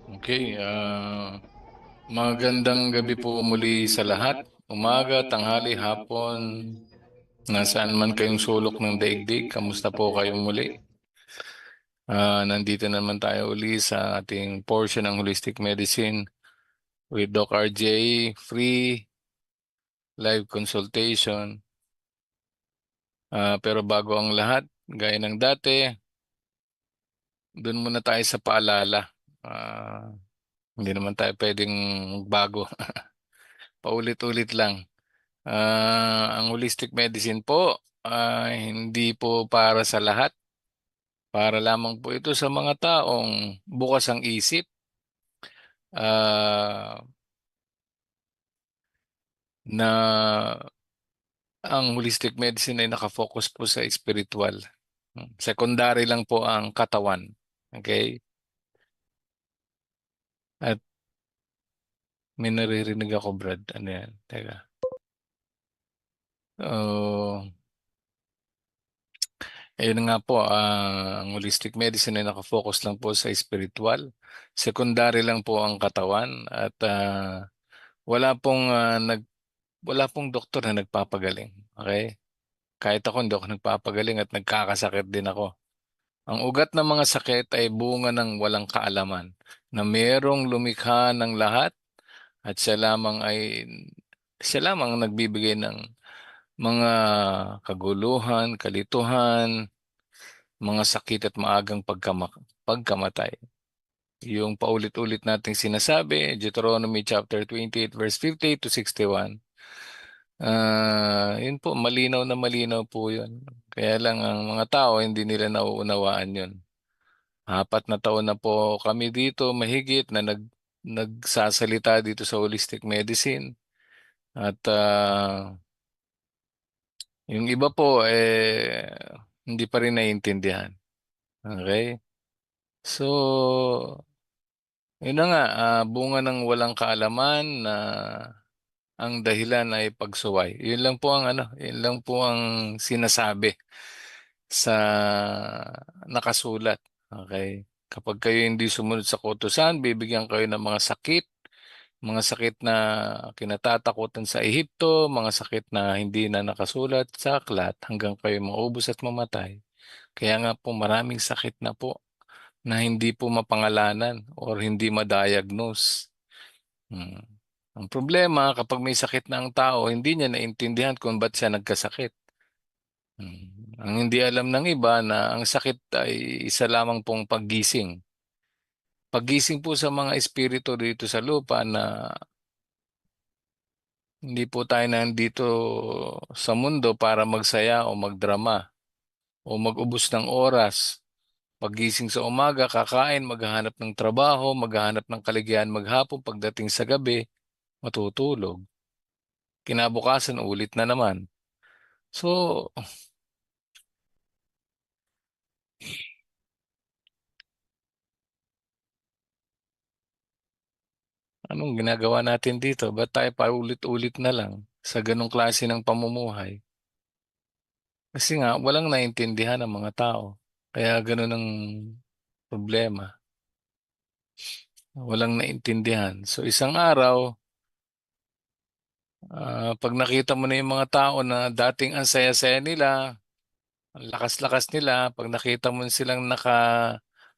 Okay, magandang gabi po muli sa lahat. Umaga, tanghali, hapon, nasaan man kayong sulok ng daigdig, kamusta po kayong muli? Nandito naman tayo uli sa ating portion ng Holistic Medicine with Doc RJ, free live consultation. Pero bago ang lahat, gaya ng dati, doon muna tayo sa paalala. Ah, hindi naman tayo pwedeng bago. Paulit-ulit lang. Ang holistic medicine po, hindi po para sa lahat. Para lamang po ito sa mga taong bukas ang isip, ah, na ang holistic medicine ay nakafocus po sa spiritual. Secondary lang po ang katawan. Okay? At may naririnig ako, Brad. Ano yan? Teka. Oh, ayun nga po, ang holistic medicine ay nakafocus lang po sa spiritual. Secondary lang po ang katawan at wala pong doktor na nagpapagaling. Okay? Kahit ako hindi ako nagpapagaling at nagkakasakit din ako. Ang ugat ng mga sakit ay bunga ng walang kaalaman na merong lumikha ng lahat at siya lamang ang nagbibigay ng mga kaguluhan, kalituhan, mga sakit at maagang pagkamatay. Yung paulit-ulit nating sinasabi, Deuteronomy chapter 28 verse 50 to 61. Yun po, malinaw na malinaw po yun. Kaya lang ang mga tao hindi nila nauunawaan yun. 4 na taon na po kami dito mahigit na nagsasalita dito sa holistic medicine. At yung iba po hindi pa rin naiintindihan. Okay? So, yun na nga, bunga ng walang kaalaman na ang dahilan ay pagsuway. Yun lang po ang yun lang po ang sinasabi sa nakasulat. Okay? Kapag kayo hindi sumunod sa kautusan, bibigyan kayo ng mga sakit na kinatatakutan sa Ehipto, mga sakit na hindi na nakasulat sa aklat hanggang kayo maubos at mamatay. Kaya nga po maraming sakit na po na hindi po mapangalanan or hindi ma-diagnose. Hmm. Ang problema, kapag may sakit na ang tao, hindi niya naintindihan kung ba't siya nagkasakit. Ang hindi alam ng iba na ang sakit ay isa lamang pong paggising. Paggising po sa mga espiritu dito sa lupa na hindi po tayo nandito sa mundo para magsaya o magdrama o mag-ubos ng oras. Paggising sa umaga, kakain, maghahanap ng trabaho, maghahanap ng kaligayahan maghapon, pagdating sa gabi, matutulog. Kinabukasan, ulit na naman. So, anong ginagawa natin dito? Ba't tayo paulit-ulit na lang sa ganong klase ng pamumuhay? Kasi nga, walang naintindihan ng mga tao. Kaya ganun ang problema. Walang naintindihan. So, isang araw, pag nakita mo na yung mga tao na dating ang saya-saya nila, ang lakas-lakas nila, pag nakita mo silang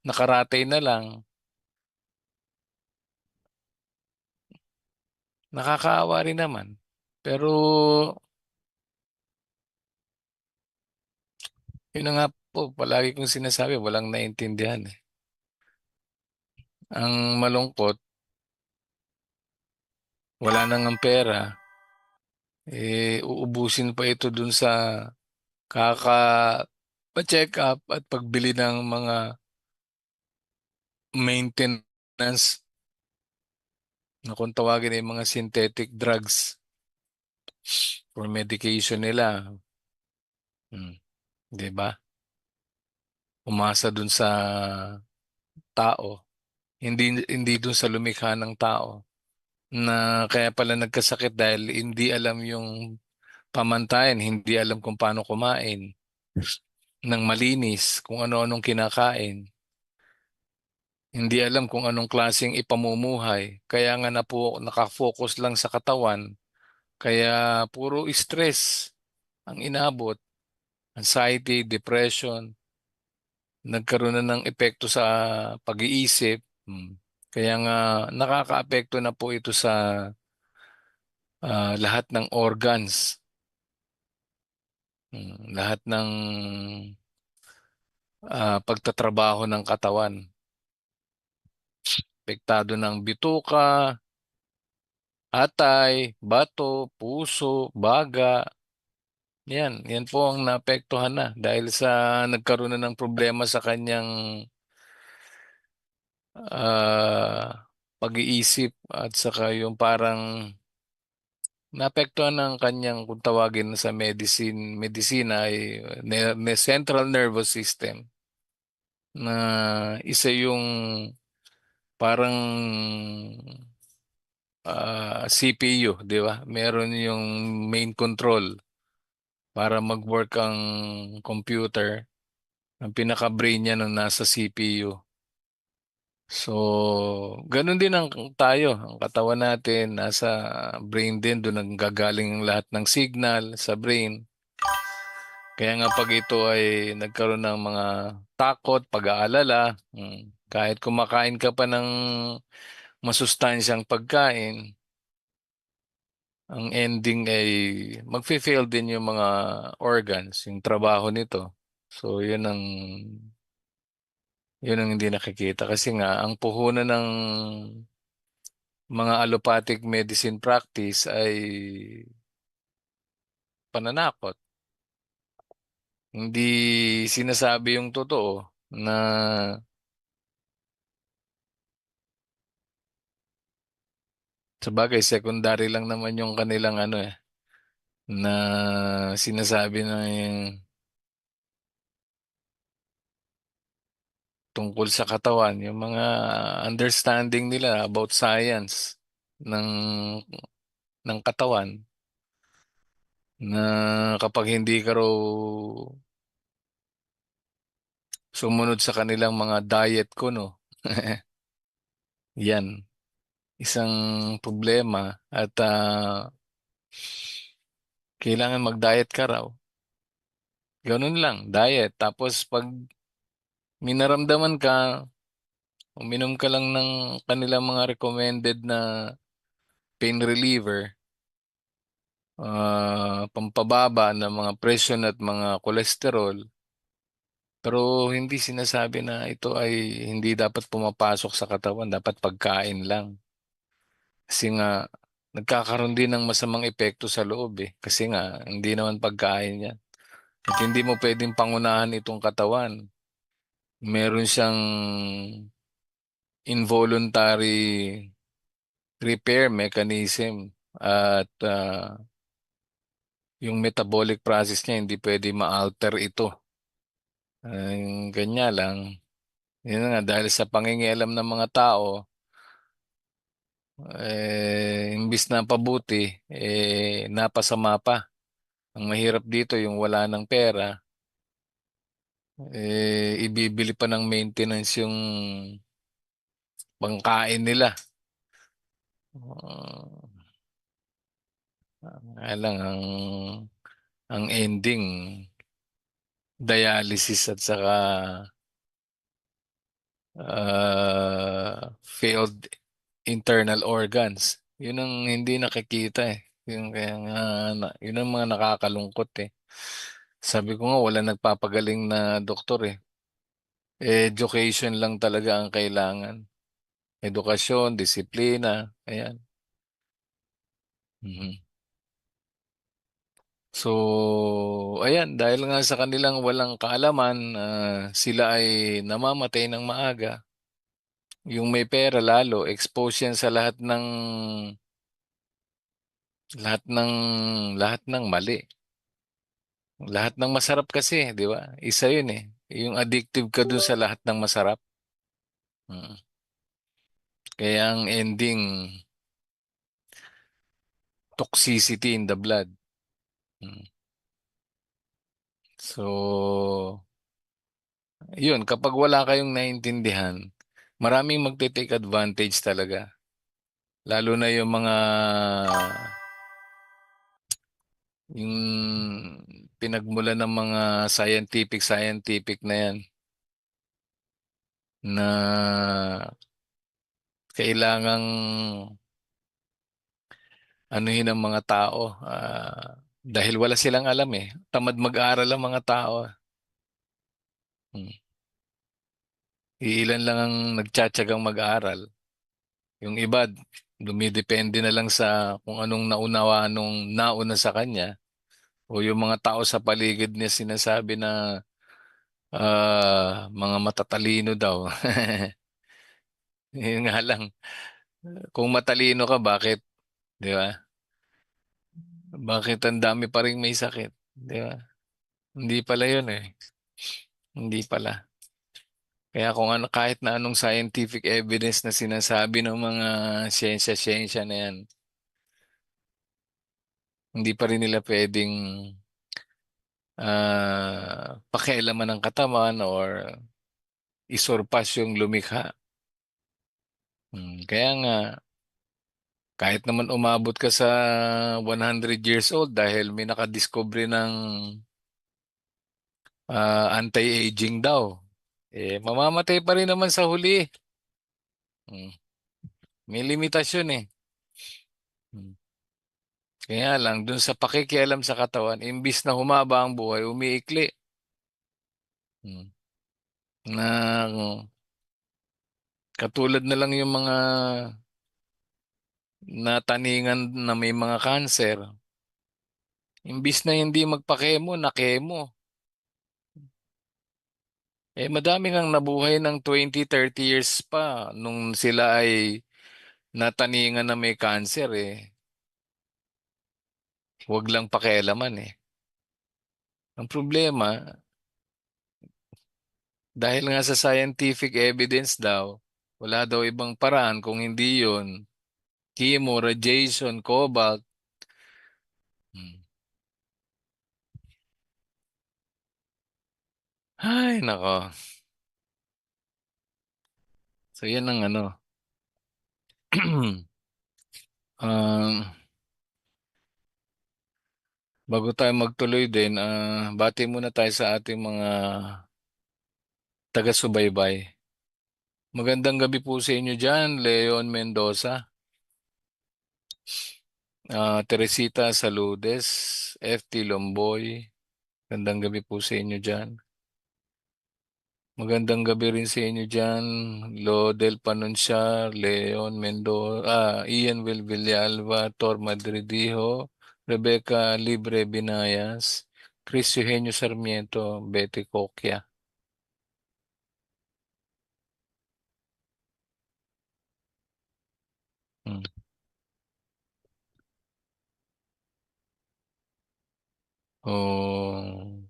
nakaratay na lang, nakakaawa rin naman. Pero, yun na nga po, palagi kong sinasabi, walang naintindihan eh. Ang malungkot, wala nang ang pera, uubusin pa ito dun sa kaka pa-check up at pagbili ng mga maintenance na kung tawagin ay mga synthetic drugs for medication nila. Hmm, 'di ba? Umasa dun sa tao, hindi dun sa lumikha ng tao na kaya pala nagkasakit dahil hindi alam yung pamantayan, hindi alam kung paano kumain ng malinis, kung ano-anong kinakain. Hindi alam kung anong klaseng ipamumuhay. Kaya nga na po nakafocus lang sa katawan. Kaya puro stress ang inabot. Anxiety, depression, nagkaroon na ng epekto sa pag-iisip. Kaya nga nakakaapekto na po ito sa lahat ng organs, lahat ng pagtatrabaho ng katawan. Apektado ng bituka, atay, bato, puso, baga. Yan po ang naapektuhan na dahil sa nagkaroon na ng problema sa kanyang pag-iisip at saka yung parang naapektuhan ng kanyang kung tawagin sa medisina ay central nervous system na isa yung parang CPU, di ba? Meron yung main control para mag-work ang computer. Ang pinaka-brain niya nung nasa CPU. So, ganun din ang tayo, ang katawan natin, nasa brain din, doon ang gagaling ang lahat ng signal sa brain. Kaya nga pag ito ay nagkaroon ng mga takot, pag-aalala, kahit kumakain ka pa ng masustansyang pagkain, ang ending ay magfe-fail din yung mga organs, yung trabaho nito. So, yun ang hindi nakikita kasi nga ang puhunan ng mga allopathic medicine practice ay pananakot. Hindi sinasabi yung totoo na sa bagay secondary lang naman yung kanilang ano na sinasabi na yung tungkol sa katawan, yung mga understanding nila about science ng ng katawan na kapag hindi ka raw sumunod sa kanilang mga diet ko, no? Yan, isang problema at kailangan mag-diet ka raw. Ganun lang, diet. Tapos pag minaramdaman ka, uminom ka lang ng kanilang mga recommended na pain reliever, pampababa ng mga presyon at mga kolesterol. Pero hindi sinasabi na ito ay hindi dapat pumapasok sa katawan, dapat pagkain lang. Kasi nga, nagkakaroon din ng masamang epekto sa loob eh. Kasi nga, hindi naman pagkain yan. At hindi mo pwedeng pangunahan itong katawan. Meron siyang involuntary repair mechanism at yung metabolic process niya hindi pwede ma-alter ito. Ganyan lang. Yun nga, dahil sa pangingialam ng mga tao, imbis na pabuti, napasama pa. Ang mahirap dito, yung wala ng pera, ibibili pa ng maintenance yung pangkain nila. Uh, lang ang ending, dialysis at saka failed internal organs. Yun ang hindi nakikita eh. Yun, kaya nga, yun ang mga nakakalungkot eh. Sabi ko nga, wala nagpapagaling na doktor eh. Education lang talaga ang kailangan. Edukasyon, disiplina, ayan. Mhm. So, ayan, dahil nga sa kanilang walang kaalaman, sila ay namamatay ng maaga. Yung may pera lalo, expose yan sa lahat ng lahat ng mali. Lahat ng masarap kasi, di ba? Isa yun eh. Yung addictive ka dun sa lahat ng masarap. Mm. Kaya ang ending, toxicity in the blood. Mm. So, yun, kapag wala kayong naintindihan, Maraming magte-take advantage talaga. Lalo na yung pinagmula ng mga scientific na yan na kailangang anuhin ng mga tao dahil wala silang alam eh. Tamad mag-aral ang mga tao. Hmm. Iilan lang ang nagtsatsagang mag-aral. Yung iba, dumidepende na lang sa kung anong naunawa nung nauna sa kanya o yung mga tao sa paligid niya sinasabi na mga matatalino daw. Yun nga lang, kung matalino ka, bakit? Di ba? Bakit ang dami pa rin may sakit? Di ba? Hindi pala yun eh. Hindi pala. Kaya kung ano, kahit na anong scientific evidence na sinasabi ng mga siyensya-siyensya na yan, hindi pa rin nila pwedeng pakialaman ng katawan or isurpass yung lumikha. Kaya nga, kahit naman umabot ka sa 100 years old dahil may nakadiscovery ng anti-aging daw, mamamatay pa rin naman sa huli. Hmm, May limitasyon eh. Hmm. Kaya lang, dun sa pakikialam sa katawan, imbis na humaba ang buhay, umiikli. Hmm. Na katulad na lang yung mga nataningan na may mga cancer. Imbis na hindi magpakemo, nakemo. Madami ngang nabuhay ng 20, 30 years pa nung sila ay nataningan na may cancer eh. Huwag lang pakialaman eh. Ang problema, dahil nga sa scientific evidence daw, wala daw ibang paraan kung hindi yun. Chemo, radiation, cobalt. Hmm. Ay, nako. So yan ang ano. Um, Bago tayo magtuloy din, bati muna tayo sa ating mga taga-subaybay. Magandang gabi po sa inyo dyan, Leon Mendoza, Teresita Saludes, FT Lomboy. Magandang gabi po sa inyo dyan. Magandang gabi rin sa inyo dyan, Lodel Panuncia, Leon Mendoza, Ian Will Villalba, Tor Madridijo, Rebecca Libre Binayas, Chris Eugenio Sarmiento, Betty Coquia. Hmm. Oh.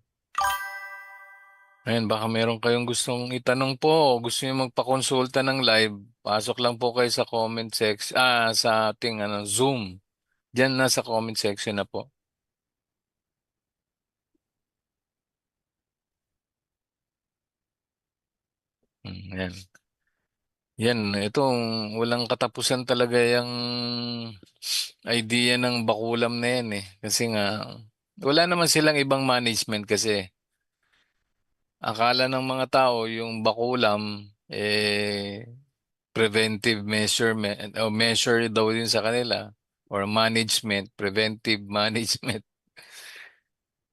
Ayan, baka meron kayong gustong itanong po o gusto niyo magpakonsulta ng live, pasok lang po kayo sa comment section, sa ating Zoom. Diyan na sa comment section na po. Yan. Yan, itong walang katapusan talaga yung idea ng bakulam na yan eh. Kasi nga, wala naman silang ibang management kasi akala ng mga tao yung bakulam, preventive measurement o measure daw din sa kanila or management, preventive management.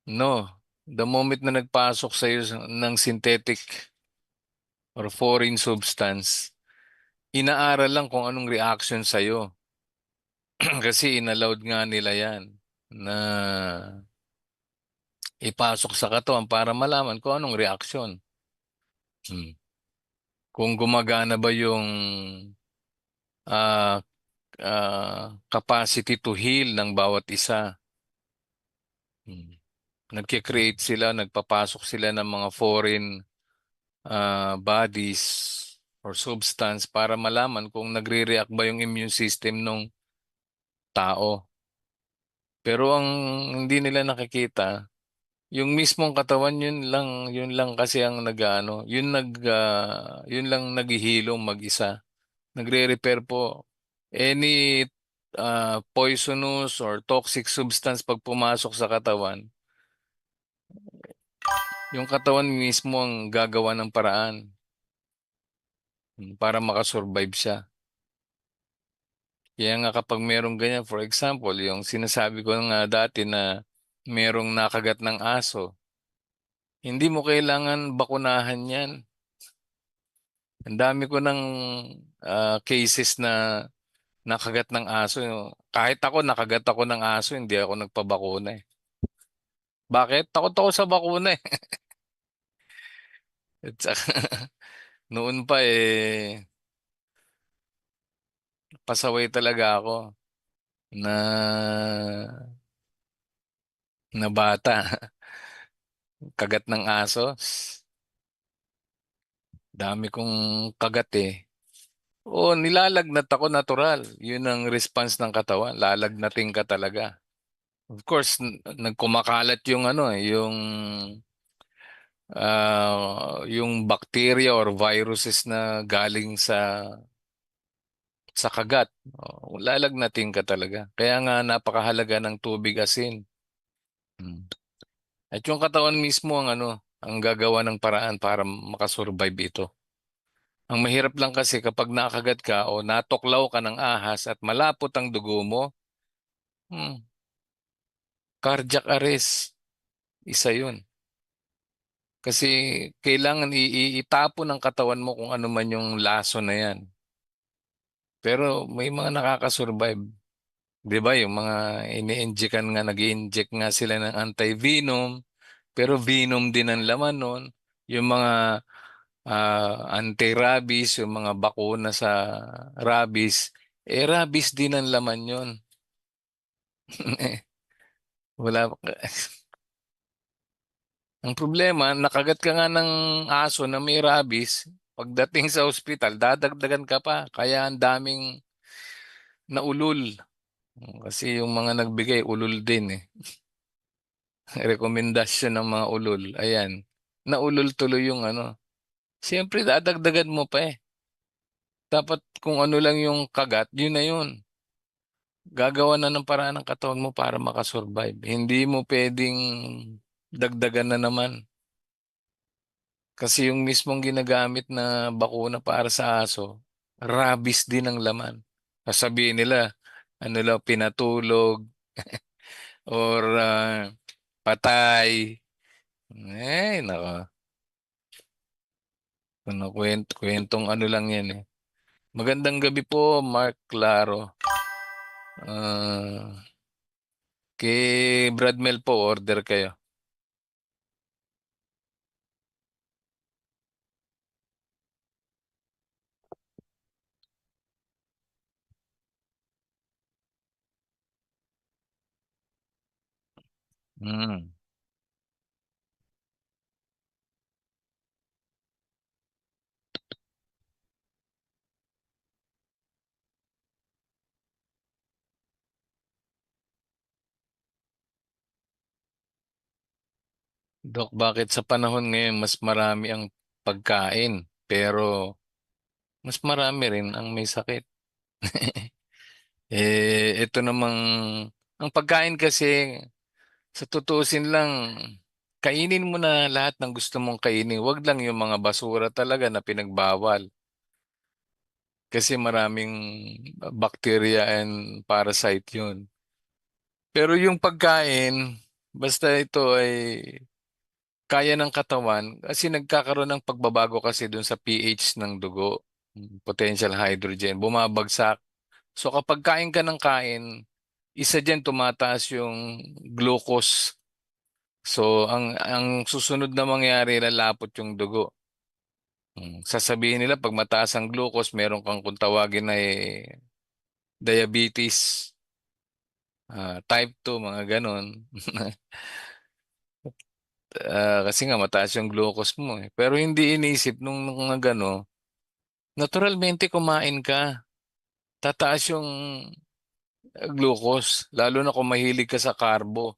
No, the moment na nagpasok sa iyo ng synthetic or foreign substance, inaaral lang kung anong reaction sa iyo. Kasi inallowed nga nila yan na ipasok sa katawan para malaman kung anong reaksyon. Hmm. Kung gumagana ba yung ah, capacity to heal ng bawat isa. Hmm. Nagke-create sila, nagpapasok sila ng mga foreign bodies or substance para malaman kung nagre-react ba yung immune system ng tao. Pero ang hindi nila nakikita, Yung mismong katawan, yun lang kasi ang nag-ano, yun lang naghihilom mag-isa. Nagre-repair po. Any poisonous or toxic substance pag pumasok sa katawan, yung katawan mismo ang gagawa ng paraan para makasurvive siya. Kaya nga kapag merong ganyan, for example, yung sinasabi ko nga dati na merong nakagat ng aso, hindi mo kailangan bakunahan yan. Ang dami ko ng cases na nakagat ng aso. Kahit ako, nakagat ako ng aso, hindi ako nagpabakuna eh. Bakit? Takot ako sa bakuna eh. At saka, noon pa eh, pasaway talaga ako na na bata. Kagat ng aso. Dami kong kagat eh. Oo, nilalagnat ako natural. Yun ang response ng katawan. Lalagnating ka talaga. Of course, nagkumakalat yung ano, yung bacteria or viruses na galing sa kagat. Oh, lalagnating ka talaga. Kaya nga napakahalaga ng tubig asin. Hmm. At yung katawan mismo ang ano, ang gagawa ng paraan para makasurvive ito. Ang mahirap lang kasi kapag nakagat ka o natuklaw ka ng ahas at malapot ang dugo mo, hmm, cardiac arrest, isa yun. Kasi kailangan itapon ng katawan mo kung ano man yung laso na yan. Pero may mga nakakasurvive. 'Di ba yung mga ini-injectan nga, nag-inject nga sila ng anti-venom, pero venom din ang laman nun. Yung mga anti-rabies, yung mga bakuna sa rabies, rabies din ang laman yun. Wala. Ang problema, nakagat ka nga ng aso na may rabies, pagdating sa ospital, dadagdagan ka pa. Kaya ang daming naulol. Kasi yung mga nagbigay, ulol din eh. Rekomendasyon ng mga ulol. Ayan. Naulol tuloy yung ano. Siyempre, dadagdagan mo pa eh. Dapat kung ano lang yung kagat, yun na yun. Gagawa na ng paraan ng katawan mo para makasurvive. Hindi mo pwedeng dagdagan na naman. Kasi yung mismong ginagamit na bakuna para sa aso, rabies din ang laman. Sasabihin nila, ano lang, pinatulog or patay. Nako. Kwentong ano lang yan eh. Magandang gabi po, Mark Claro. Ah, kay Bradmel po, order kayo. Mm. Dok, bakit sa panahon ngayon mas marami ang pagkain, pero mas marami rin ang may sakit? Ito namang, ang pagkain kasi, sa tutuusin lang, kainin mo na lahat ng gusto mong kainin. Huwag lang yung mga basura talaga na pinagbawal. Kasi maraming bacteria and parasite yun. Pero yung pagkain, basta ito ay kaya ng katawan, kasi nagkakaroon ng pagbabago kasi dun sa pH ng dugo, potential hydrogen, bumabagsak. So kapag kain ka ng kain, isa dyan tumataas yung glucose. So ang susunod na mangyari, lalapot yung dugo. Sasabihin nila pag mataas ang glucose, meron kang kung tawagin na diabetes, type 2, mga ganon. Kasi nga mataas yung glucose mo eh. Pero hindi inisip nung mga gano, naturalmente kumain ka, tataas yung glucose, lalo na kung mahilig ka sa carbo.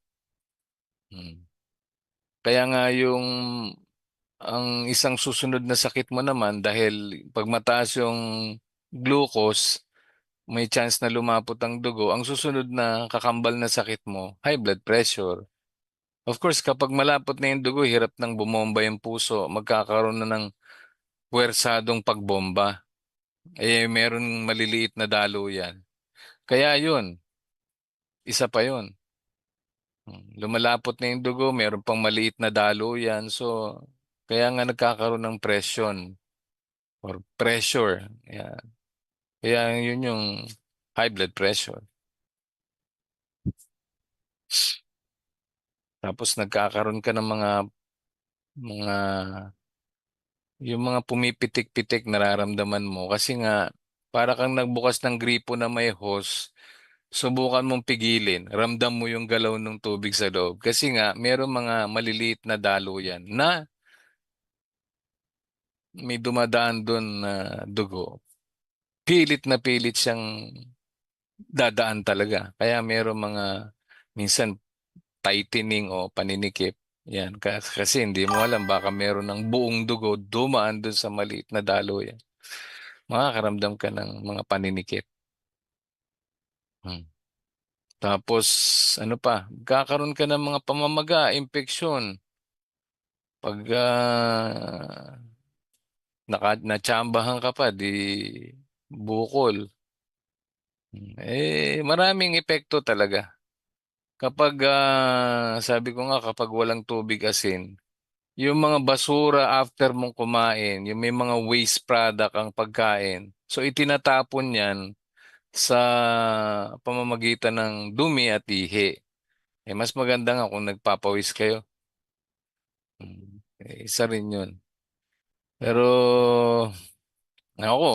Hmm. Kaya nga ang isang susunod na sakit mo naman dahil pag mataas yung glucose, may chance na lumapot ang dugo. Ang susunod na kakambal na sakit mo, high blood pressure. Of course, kapag malapot na yung dugo, hirap nang bumomba yung puso. Magkakaroon na ng puwersadong pagbomba. Eh, meron maliliit na dalo yan. Kaya yun, isa pa yun. Lumalapot na yung dugo, meron pang maliit na dalo yan. So, kaya nga nagkakaroon ng presyon or pressure. Yan. Kaya yun yung high blood pressure. Tapos nagkakaroon ka ng mga yung mga pumipitik-pitik nararamdaman mo kasi nga para kang nagbukas ng gripo na may hose, subukan mong pigilin. Ramdam mo yung galaw ng tubig sa loob kasi nga merong mga maliliit na daluyan na may dumadaan doon na dugo. Pilit na pilit siyang dadaan talaga. Kaya merong mga minsan tightening o paninikip. Yan. Kasi hindi mo alam, baka meron ng buong dugo dumaan dun sa maliit na dalo yan. Makakaramdam ka ng mga paninikip. Hmm. Tapos, ano pa, kakaroon ka ng mga pamamaga, infeksyon. Pag natsambahan ka pa, di bukol. Maraming epekto talaga. Kapag, sabi ko nga, kapag walang tubig asin, yung mga basura after mong kumain, yung may mga waste product ang pagkain. So itinatapon yan sa pamamagitan ng dumi at ihi. Mas maganda nga kung nagpapawis kayo. Isa rin yun. Pero ako,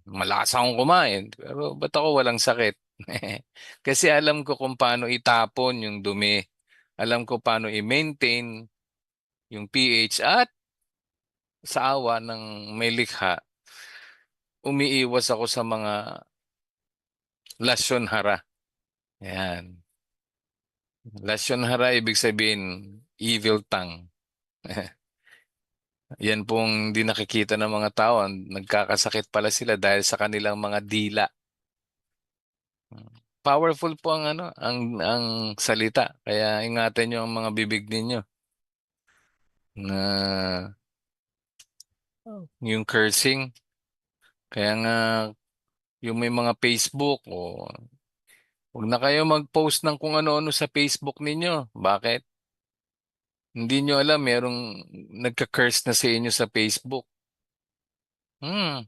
malakas akong kumain. Pero ba't ako walang sakit? Kasi alam ko kung paano itapon yung dumi. Alam ko paano i-maintain yung pH at sa awa ng may likha, umiiwas ako sa mga lasyon hara. Yan. Lasyon hara, ibig sabihin, evil tongue. Yan pong hindi nakikita ng mga tao. Nagkakasakit pala sila dahil sa kanilang mga dila. Powerful po ang ang salita. Kaya ingatan niyo ang mga bibig ninyo na yung cursing. Kaya nga yung may mga Facebook o huwag na kayo mag-post ng kung ano-ano sa Facebook ninyo. Bakit? Hindi nyo alam, merong nagka-curse na sa inyo sa Facebook. Hmm.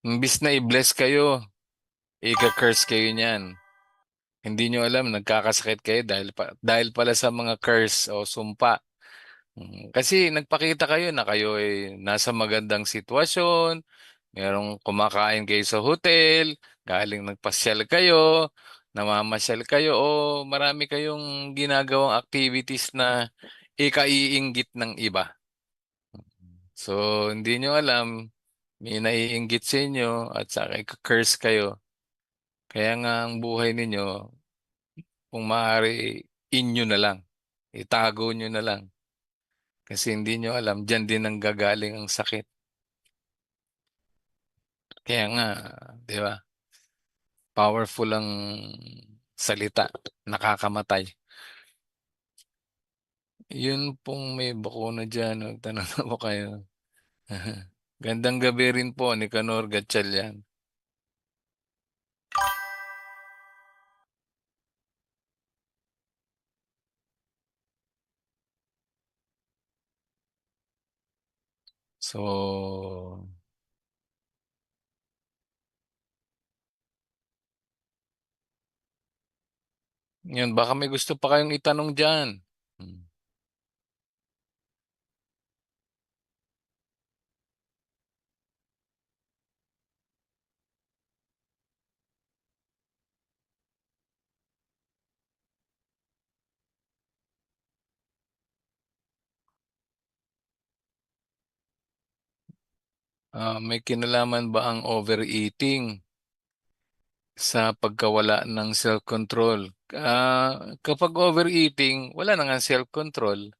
Imbis na i-bless kayo, ika-curse kayo niyan. Hindi nyo alam, nagkakasakit kayo dahil pala sa mga curse o sumpa. Kasi nagpakita kayo na kayo ay nasa magandang sitwasyon, merong kumakain kayo sa hotel, galing nagpasyal kayo, namamasyal kayo, o marami kayong ginagawang activities na ikaiinggit ng iba. So, hindi nyo alam, may naiinggit sa inyo at saka curse kayo. Kaya nga ang buhay ninyo, kung maaari, inyo na lang. Itago nyo na lang. Kasi hindi nyo alam, dyan din ang gagaling ang sakit. Kaya nga, di ba? Powerful ang salita. Nakakamatay. Yun pong may bakuna dyan. Tanong na po kayo. Gandang gabi rin po ni Kanor Gatchalian. So, yun, baka may gusto pa kayong itanong dyan. Hmm. May kinalaman ba ang overeating sa pagkawala ng self-control. Kapag overeating, wala na nga self-control.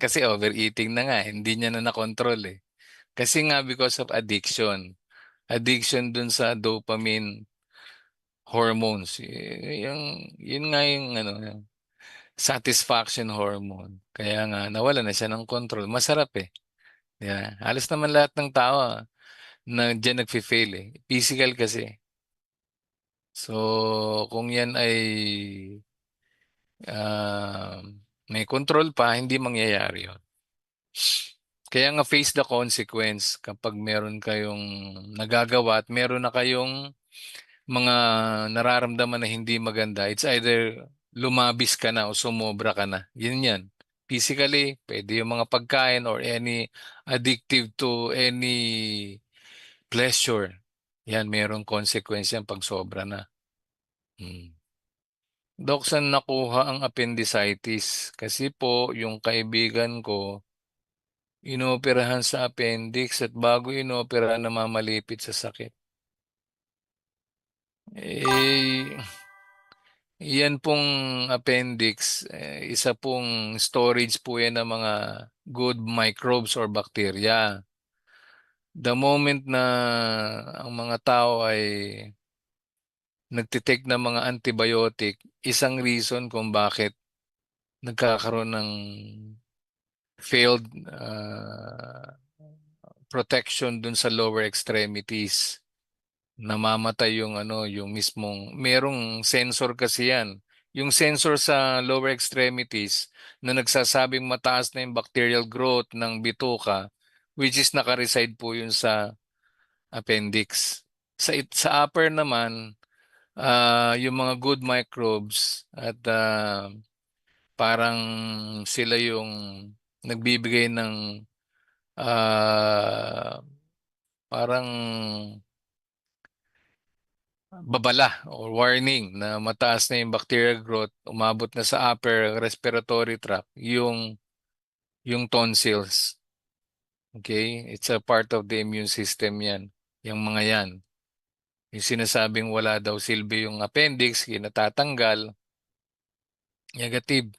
Kasi overeating na nga, hindi niya na nakontrol eh. Kasi nga because of addiction. Addiction dun sa dopamine hormones. Yun nga yung ano, yung satisfaction hormone. Kaya nga, nawala na siya ng control. Masarap eh. Yeah. Halos naman lahat ng tao na dyan nagfi-fail eh. Physical kasi. So, kung yan ay ah, may control pa, hindi mangyayari yun. Kaya nga face the consequence kapag meron kayong nagagawa at meron na kayong mga nararamdaman na hindi maganda. It's either lumabis ka na o sumobra ka na. Yun yan. Physically, pwede yung mga pagkain or any addictive to any pleasure. Yan, merong consequence yan pag sobra na. Hmm. Dok, saan nakuha ang appendicitis? Kasi po, yung kaibigan ko, inoperahan sa appendix at bago inoperahan namamalipit sa sakit. Eh, yan pong appendix, isa pong storage po yan ng mga good microbes or bacteria. The moment na ang mga tao ay nagtitake ng mga antibiotic, isang reason kung bakit nagkakaroon ng failed protection dun sa lower extremities. Namamatay yung ano, yung mismong merong sensor kasi yan. Yung sensor sa lower extremities na nagsasabing mataas na yung bacterial growth ng bituka, which is nakareside po yun sa appendix. Sa upper naman, yung mga good microbes at parang sila yung nagbibigay ng ah, parang babala or warning na mataas na yung bacterial growth, umabot na sa upper respiratory tract, yung tonsils. Okay? It's a part of the immune system yan. Yung mga yan. Yung sinasabing wala daw silbi yung appendix, kinatatanggal, negative.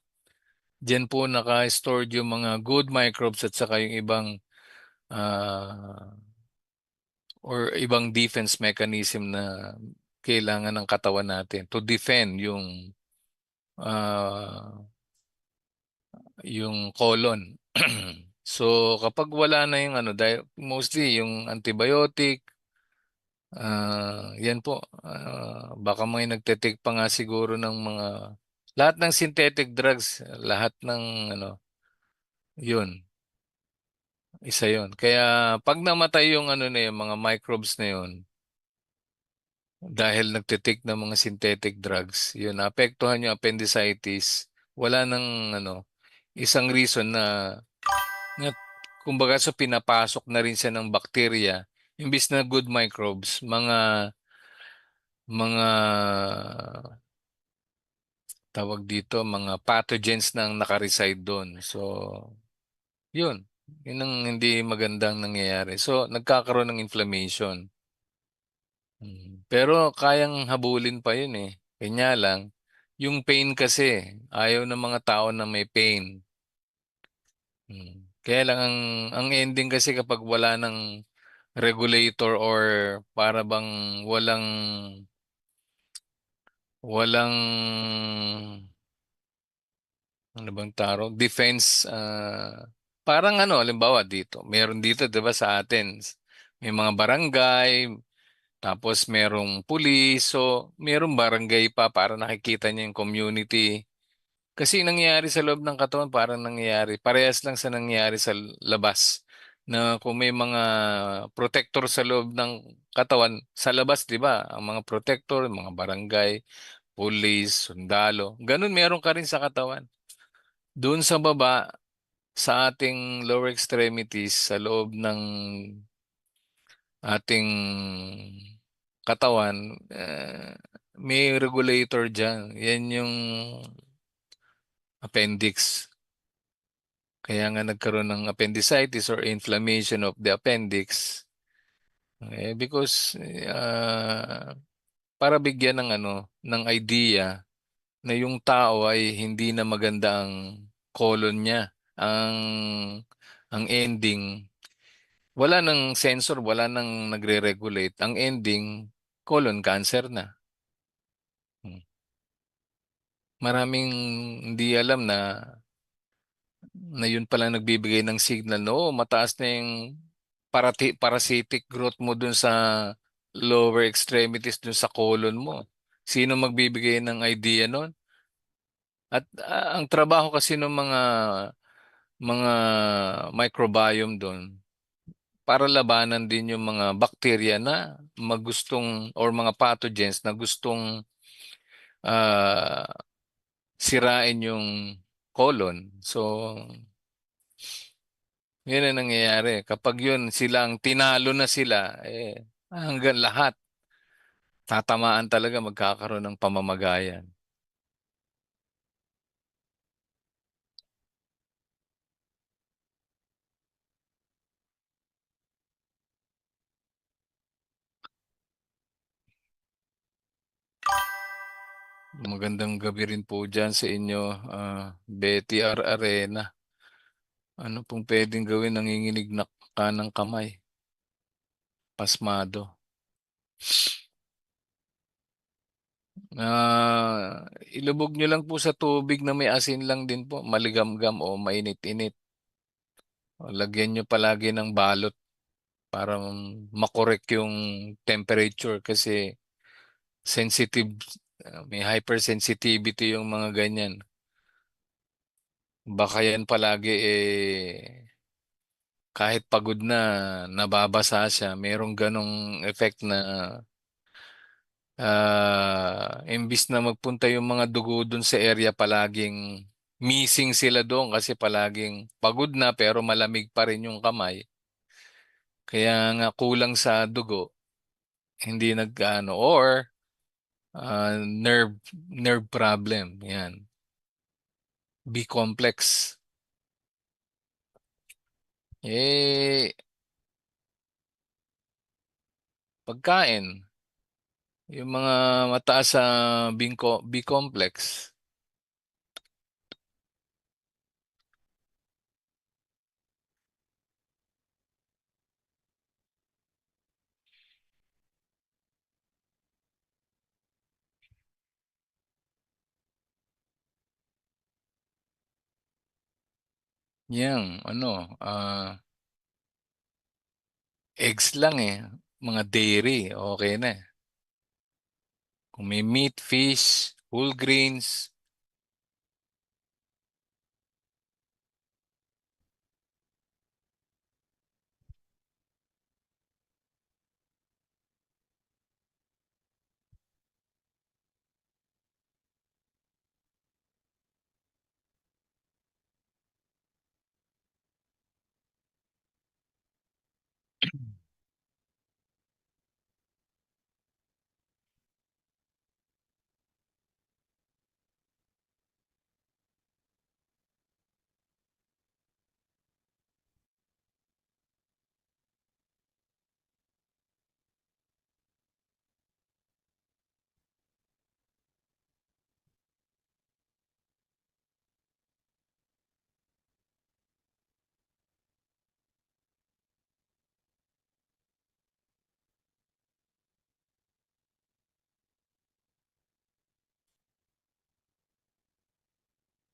Diyan po naka-stored yung mga good microbes at saka yung ibang ah, or ibang defense mechanism na kailangan ng katawan natin to defend ah, yung colon. So kapag wala na yung ano, dahil mostly yung antibiotic, yan po, baka may nagte-take pa nga siguro ng mga, lahat ng synthetic drugs, lahat ng ano, yun, isa yun. Kaya pag namatay yung ano na yun, mga microbes na yun, dahil nagte-take ng mga synthetic drugs, yun, naapektuhan yung appendicitis, wala nang ano, isang reason na kumbaga so pinapasok na rin siya ng bacteria, imbis na good microbes, mga tawag dito, mga pathogens nang nakareside doon. So, yun. Yun ang hindi magandang nangyayari. So, nagkakaroon ng inflammation. Pero kayang habulin pa yun eh. Kanya lang, yung pain kasi, ayaw ng mga tao na may pain. Kaya lang ang ending kasi kapag wala ng regulator or para bang walang walang ano bang taro defense parang ano halimbawa dito meron dito 'di ba sa atin may mga barangay tapos merong pulis so merong barangay pa para nakikita niya yung community kasi nangyayari sa loob ng katawan parang nangyayari parehas lang sa nangyayari sa labas na kung may mga protector sa loob ng katawan sa labas 'di ba ang mga protector mga barangay police sundalo ganun meron ka rin sa katawan doon sa baba sa ating lower extremities sa loob ng ating katawan may regulator diyan yan yung appendix. Kaya nga nagkaroon ng appendicitis or inflammation of the appendix. Because para bigyan ng ano, ng idea na yung tao ay hindi na maganda ang colon niya. Ang ending, wala nang sensor, wala nang nagre-regulate. Ang ending, colon cancer na. Hmm. Maraming hindi alam na yun pala nagbibigay ng signal. No, mataas na yung parasitic growth mo dun sa lower extremities dun sa colon mo. Sino magbibigay ng idea nun? At ang trabaho kasi ng mga microbiome doon para labanan din yung mga bacteria na magustong or mga pathogens na gustong ah, sirain yung colon. So, yun ang nangyayari. Kapag yun silang tinalo na sila, hanggang lahat tatamaan talaga magkakaroon ng pamamagayan. Magandang gabi rin po dyan sa inyo, Betty R. Arena. Ano pong pwedeng gawin? Nanginginig na ka ng kamay. Pasmado. Ilubog nyo lang po sa tubig na may asin lang din po. Maligamgam o mainit-init. Lagyan nyo palagi ng balot para makorek yung temperature kasi sensitive, may hypersensitivity yung mga ganyan. Baka yan palagi kahit pagod na, nababasa siya. Merong ganong effect na imbis na magpunta yung mga dugo dun sa area, palaging missing sila doon kasi palaging pagod na pero malamig pa rin yung kamay. Kaya nga kulang sa dugo, hindi nagano or nerve problem. Yan. B-complex. Eh, pagkain, yung mga mataas sa B-complex, yan, ano, eggs lang eh. Mga dairy, okay na eh. Kung may meat, fish, whole grains,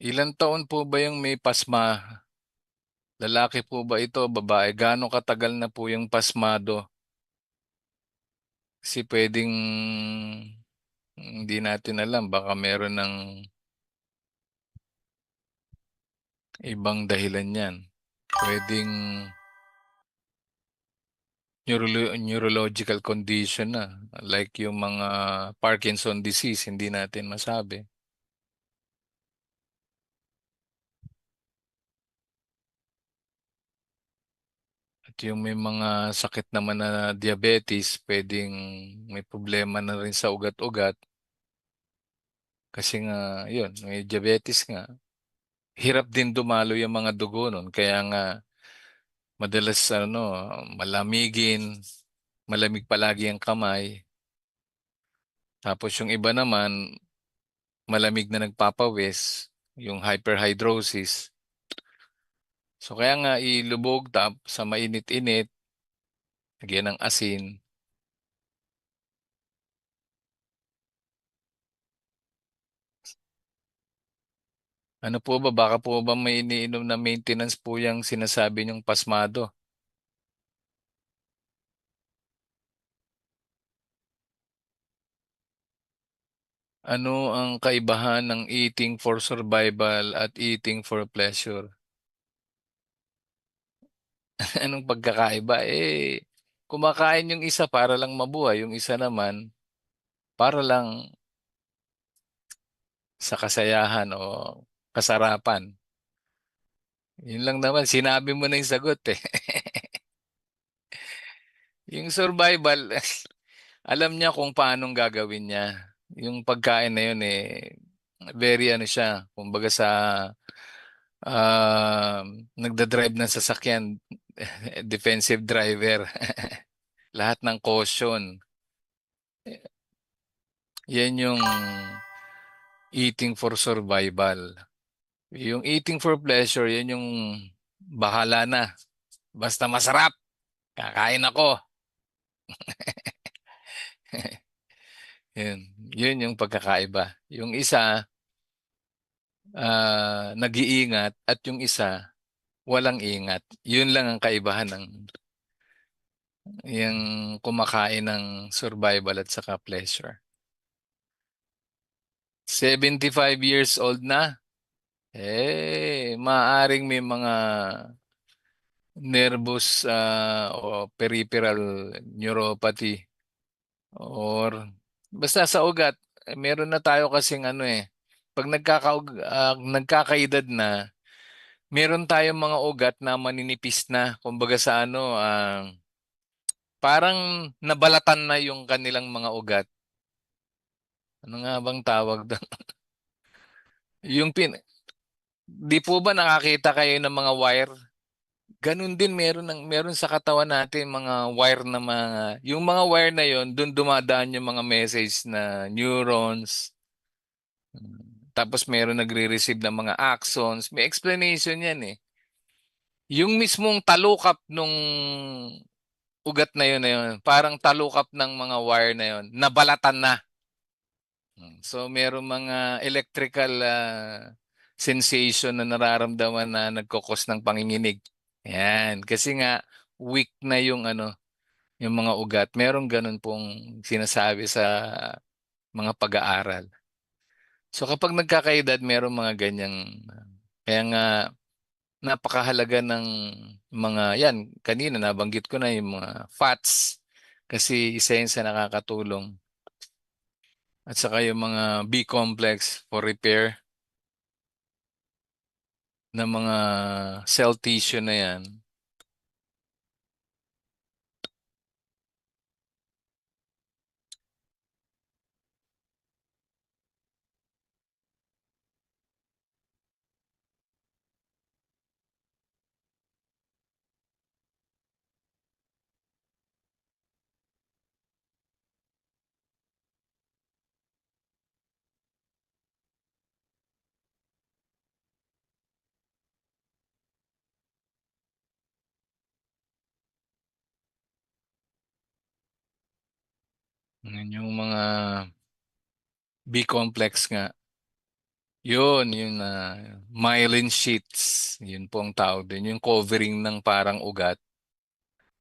ilan taon po ba yung may pasma? Lalaki po ba ito, babae? Gaano katagal na po yung pasmado? Kasi pwedeng hindi natin alam. Baka meron ng ibang dahilan yan. Pwedeng neurological condition na. Like yung mga Parkinson disease, hindi natin masabi. At yung may mga sakit naman na diabetes, pwedeng may problema na rin sa ugat-ugat. Kasi nga, yun, may diabetes nga. Hirap din dumalo yung mga dugo nun. Kaya nga, madalas, malamigin, malamig palagi ang kamay. Tapos yung iba naman, malamig na nagpapawis, yung hyperhidrosis. So kaya nga ilubog sa mainit-init, lagyan ng asin. Ano po ba, baka po ba may iniinom na maintenance po yung sinasabi niyong pasmado? Ano ang kaibahan ng eating for survival at eating for pleasure? Anong pagkakaiba? Kumakain yung isa para lang mabuhay, yung isa naman para lang sa kasayahan o kasarapan. Yun lang naman, sinabi mo na yung sagot eh. Yung survival, alam niya kung paanong gagawin niya. Yung pagkain na yun very ano siya, kumbaga sa nagdadrive ng sasakyan, defensive driver, lahat ng caution. Yan yung eating for survival. Yung eating for pleasure, yan yung bahala na. Basta masarap, kakain ako. Yun, yun yung pagkakaiba. Yung isa, nag-iingat at yung isa, walang ingat. Yun lang ang kaibahan ng yung kumakain ng survival at saka pleasure. 75 years old na, maaring may mga nervous o peripheral neuropathy or basta sa ugat. Meron na tayo kasing ano pag nagkakaedad na, meron tayong mga ugat na maninipis na. Kumbaga sa ano, parang nabalatan na yung kanilang mga ugat. Ano nga bang tawag doon? Yung di po ba nakakita kayo ng mga wire? Ganun din meron sa katawan natin mga wire na yung mga wire na yon doon dumadaan yung mga message na neurons. Tapos meron nagre-receive ng mga axons. May explanation yan eh. Yung mismong talukap nung ugat na yun, parang talukap ng mga wire na yun, nabalatan na. So meron mga electrical sensation na nararamdaman na nagkokos ng panginginig. Yan, kasi nga weak na yung ano, yung mga ugat. Meron ganun pong sinasabi sa mga pag-aaral. So kapag nagkakaedad, meron mga ganyang kaya nga napakahalaga ng mga yan, kanina nabanggit ko na yung mga fats kasi isa yun sa nakakatulong at saka yung mga B-complex for repair ng mga cell tissue na yan. Yun yung mga B-complex nga. Yun, yung myelin sheets. Yun po ang tawag doon. Yung covering ng parang ugat.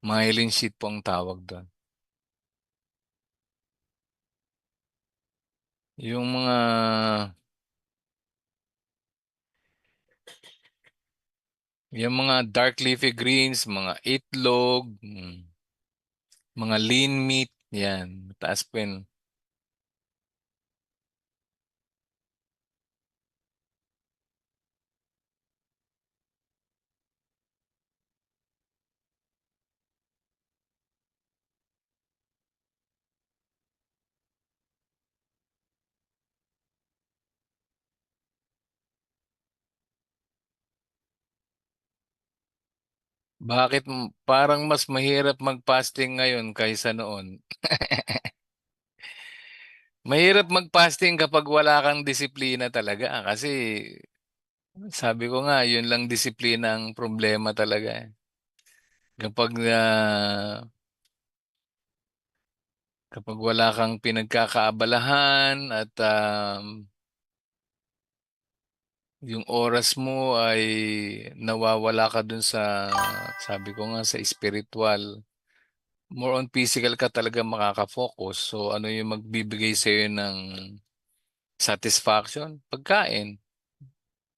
Myelin sheet po ang tawag doon. Yung mga dark leafy greens, mga itlog, mga lean meat, yan. Mataas po yun. Bakit parang mas mahirap mag-fasting ngayon kaysa noon? Mahirap mag-fasting kapag wala kang disiplina talaga. Kasi sabi ko nga, yun lang disiplina ang problema talaga. Kapag, kapag wala kang pinagkakaabalahan at yung oras mo ay nawawala ka dun sa, sabi ko nga, sa spiritual. More on physical ka talaga makaka-focus. So ano yung magbibigay sa'yo ng satisfaction? Pagkain.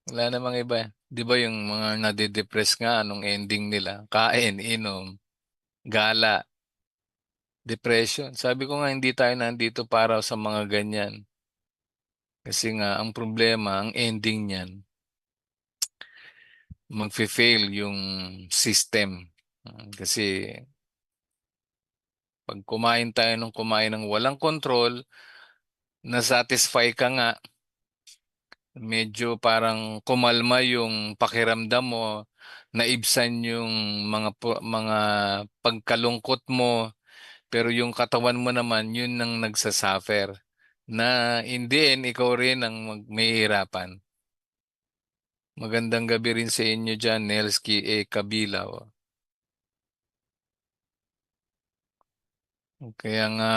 Wala namang iba. Di ba yung mga nade-depress nga, anong ending nila? Kain, inom, gala, depression. Sabi ko nga, hindi tayo nandito para sa mga ganyan. Kasi nga, ang problema, ang ending niyan, magfe-fail yung system. Kasi pag kumain tayo ng kumain ng walang control, na-satisfy ka nga, medyo parang kumalma yung pakiramdam mo, naibsan yung mga pagkalungkot mo, pero yung katawan mo naman yun nang nagsasuffer na hindi ikaw rin ang mahihirapan. Magandang gabi rin sa inyo dyan, Nelski A. Kabilaw. Kaya nga,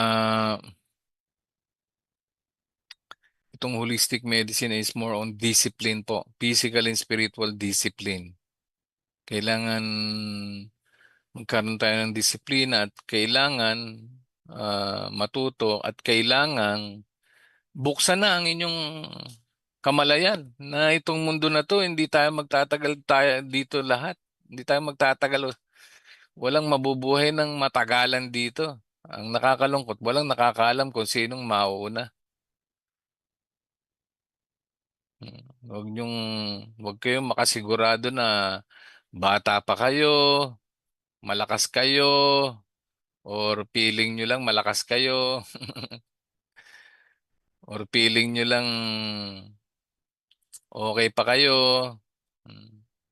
itong holistic medicine is more on discipline po. Physical and spiritual discipline. Kailangan magkaroon tayo ng disiplina at kailangan matuto at kailangan buksan na ang inyong kamalayan na itong mundo na to, hindi tayo magtatagal tayo dito lahat. Hindi tayo magtatagal. Walang mabubuhay ng matagalan dito. Ang nakakalungkot, walang nakakaalam kung sinong mauuna. Huwag kayong makasigurado na bata pa kayo, malakas kayo, or feeling nyo lang malakas kayo, or feeling nyo lang okay pa kayo.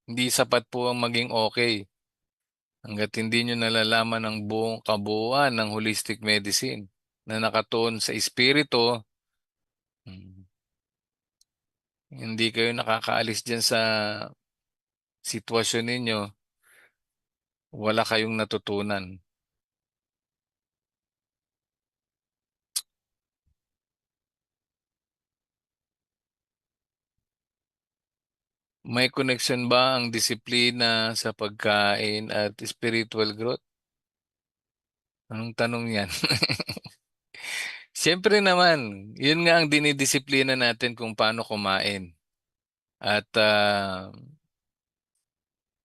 Hindi sapat po ang maging okay hanggat hindi nyo nalalaman ang buong kabuuan ng holistic medicine na nakatuon sa espiritu. mm, Hindi kayo nakakaalis dyan sa sitwasyon ninyo, wala kayong natutunan. May connection ba ang disiplina sa pagkain at spiritual growth? Anong tanong yan? Siyempre naman, yun nga ang dinidisiplina natin kung paano kumain. At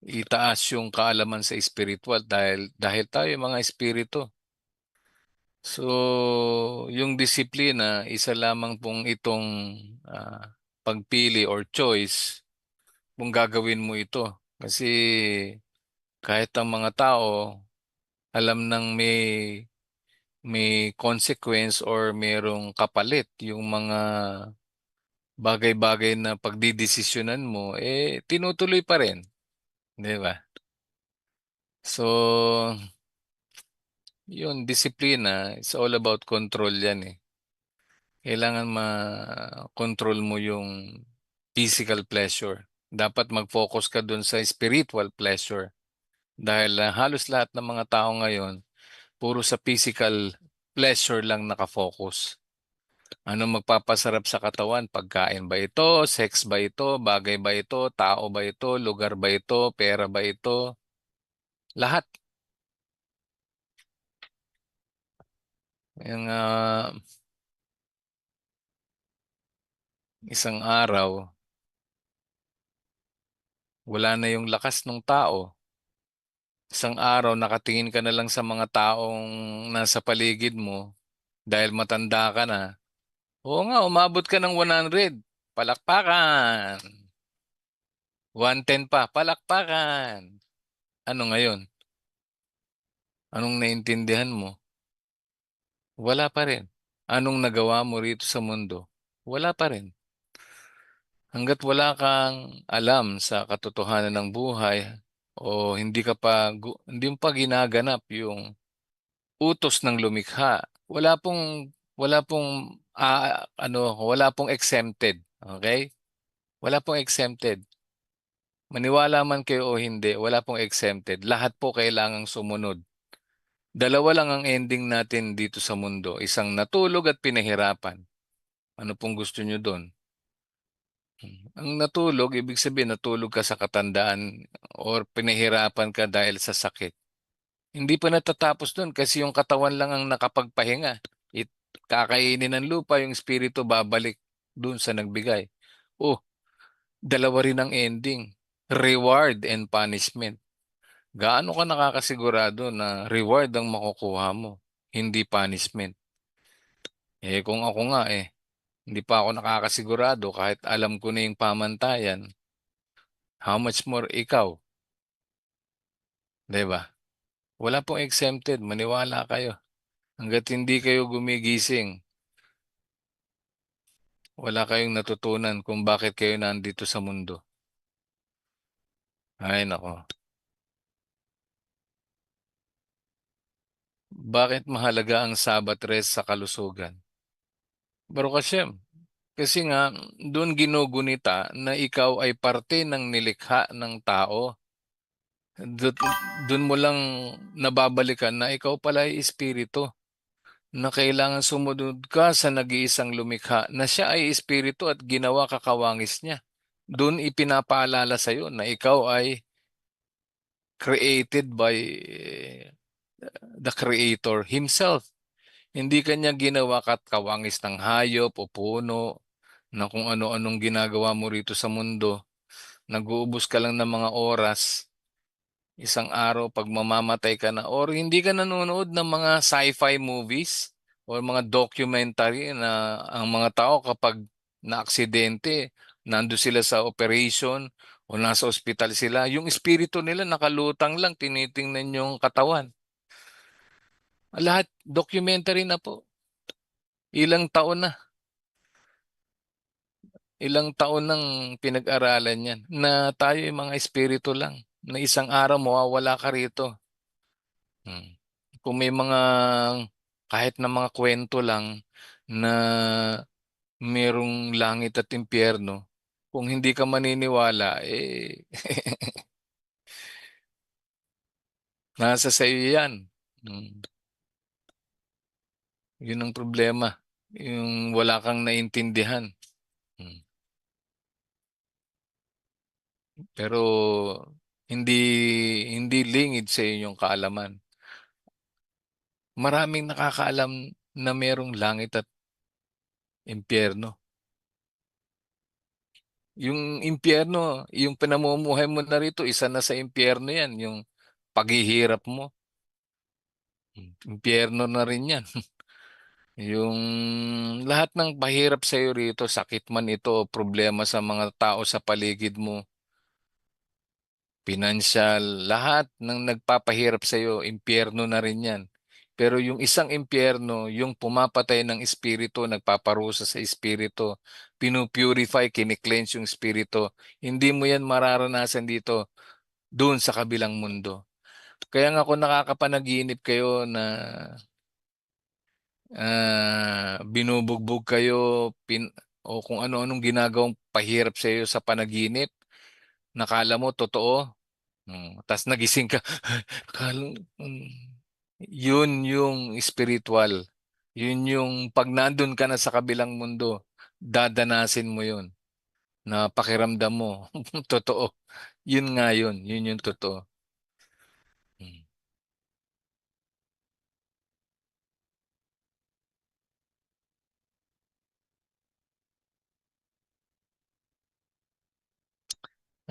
itaas yung kaalaman sa spiritual dahil tayo mga espiritu. So, yung disiplina, isa lamang pong itong pagpili or choice kung gagawin mo ito. Kasi kahit ang mga tao alam nang may consequence or merong kapalit yung mga bagay-bagay na pagdidesisyonan mo, tinutuloy pa rin. Di ba? So, yun, disiplina, it's all about control yan eh. Kailangan ma-control mo yung physical pleasure. Dapat mag-focus ka dun sa spiritual pleasure. Dahil halos lahat ng mga tao ngayon, puro sa physical pleasure lang nakafocus. Ano magpapasarap sa katawan? Pagkain ba ito? Sex ba ito? Bagay ba ito? Tao ba ito? Lugar ba ito? Pera ba ito? Lahat. Yung isang araw, wala na yung lakas ng tao. Isang araw, nakatingin ka na lang sa mga taong nasa paligid mo dahil matanda ka na. Oo nga, umabot ka ng 100. Palakpakan. 110 pa. Palakpakan. Ano ngayon? Anong naintindihan mo? Wala pa rin. Anong nagawa mo rito sa mundo? Wala pa rin. Hanggat wala kang alam sa katotohanan ng buhay o hindi mo pa ginaganap yung utos ng lumikha, wala pong wala pong exempted. Okay? Wala pong exempted. Maniwala man kayo o hindi, wala pong exempted. Lahat po kailangang sumunod. Dalawa lang ang ending natin dito sa mundo. Isang natulog at pinahirapan. Ano pong gusto nyo doon? Ang natulog, ibig sabihin natulog ka sa katandaan or pinahirapan ka dahil sa sakit. Hindi pa natatapos doon kasi yung katawan lang ang nakapagpahinga. It, kakainin ng lupa, yung espiritu babalik doon sa nagbigay. Oh, dalawa rin ang ending. Reward and punishment. Gaano ka nakakasigurado na reward ang makukuha mo, hindi punishment? Kung ako nga hindi pa ako nakakasigurado kahit alam ko na yung pamantayan, how much more ikaw, 'di ba? Wala pong exempted, maniwala kayo. Hangga't hindi kayo gumigising, wala kayong natutunan kung bakit kayo nandito sa mundo. Ay nako. Bakit mahalaga ang Sabbath rest sa kalusugan? Baruch Hashem. Kasi nga, doon ginugunita na ikaw ay parte ng nilikha ng tao. Doon mo lang nababalikan na ikaw pala ay espiritu, na kailangan sumunod ka sa nag-iisang lumikha na siya ay espiritu at ginawa kakawangis niya. Doon ipinapaalala sa iyo na ikaw ay created by the Creator Himself. Hindi kanya ginawa kawangis ng hayop o puno na kung ano-anong ginagawa mo rito sa mundo. Nag-uubos ka lang ng mga oras, isang araw pag mamamatay ka na or hindi ka nanonood ng mga sci-fi movies or mga documentary na ang mga tao kapag naaksidente, nando sila sa operation o nasa ospital sila, yung espiritu nila nakalutang lang, tinitingnan yung katawan. Lahat documentary na po. Ilang taon na, ilang taon nang pinag-aralan yan na tayo yung mga espiritu lang, na isang araw mawawala ka rito. Hmm. Kung may mga kahit na mga kwento lang na merong langit at impyerno, kung hindi ka maniniwala, nasa sa iyo yan. Hmm. Yun ang problema. Yung wala kang naintindihan. Hmm. Pero hindi hindi lingid sa inyong kaalaman. Maraming nakakaalam na merong langit at impyerno. Yung impyerno, yung pinamumuhay mo na rito, isa na sa impyerno yan, yung paghihirap mo. Impyerno na rin yan. Yung lahat ng pahirap sa iyo rito, sakit man ito, problema sa mga tao sa paligid mo, pinansyal, lahat ng nagpapahirap sa iyo, impyerno na rin yan. Pero yung isang impyerno, yung pumapatay ng espiritu, nagpaparusa sa espiritu, pinupurify, kiniklense yung espiritu, hindi mo yan mararanasan dito, doon sa kabilang mundo. Kaya nga kung nakakapanaginip kayo na binubugbog kayo o kung ano-anong ginagawang pahirap sa iyo sa panaginip, nakala mo totoo, tas nagising ka, akala, yun yung spiritual. Yun yung pag nandun ka na sa kabilang mundo, dadanasin mo yun na pakiramdam mo. Totoo. Yun nga yun. Yun yung totoo. Hmm.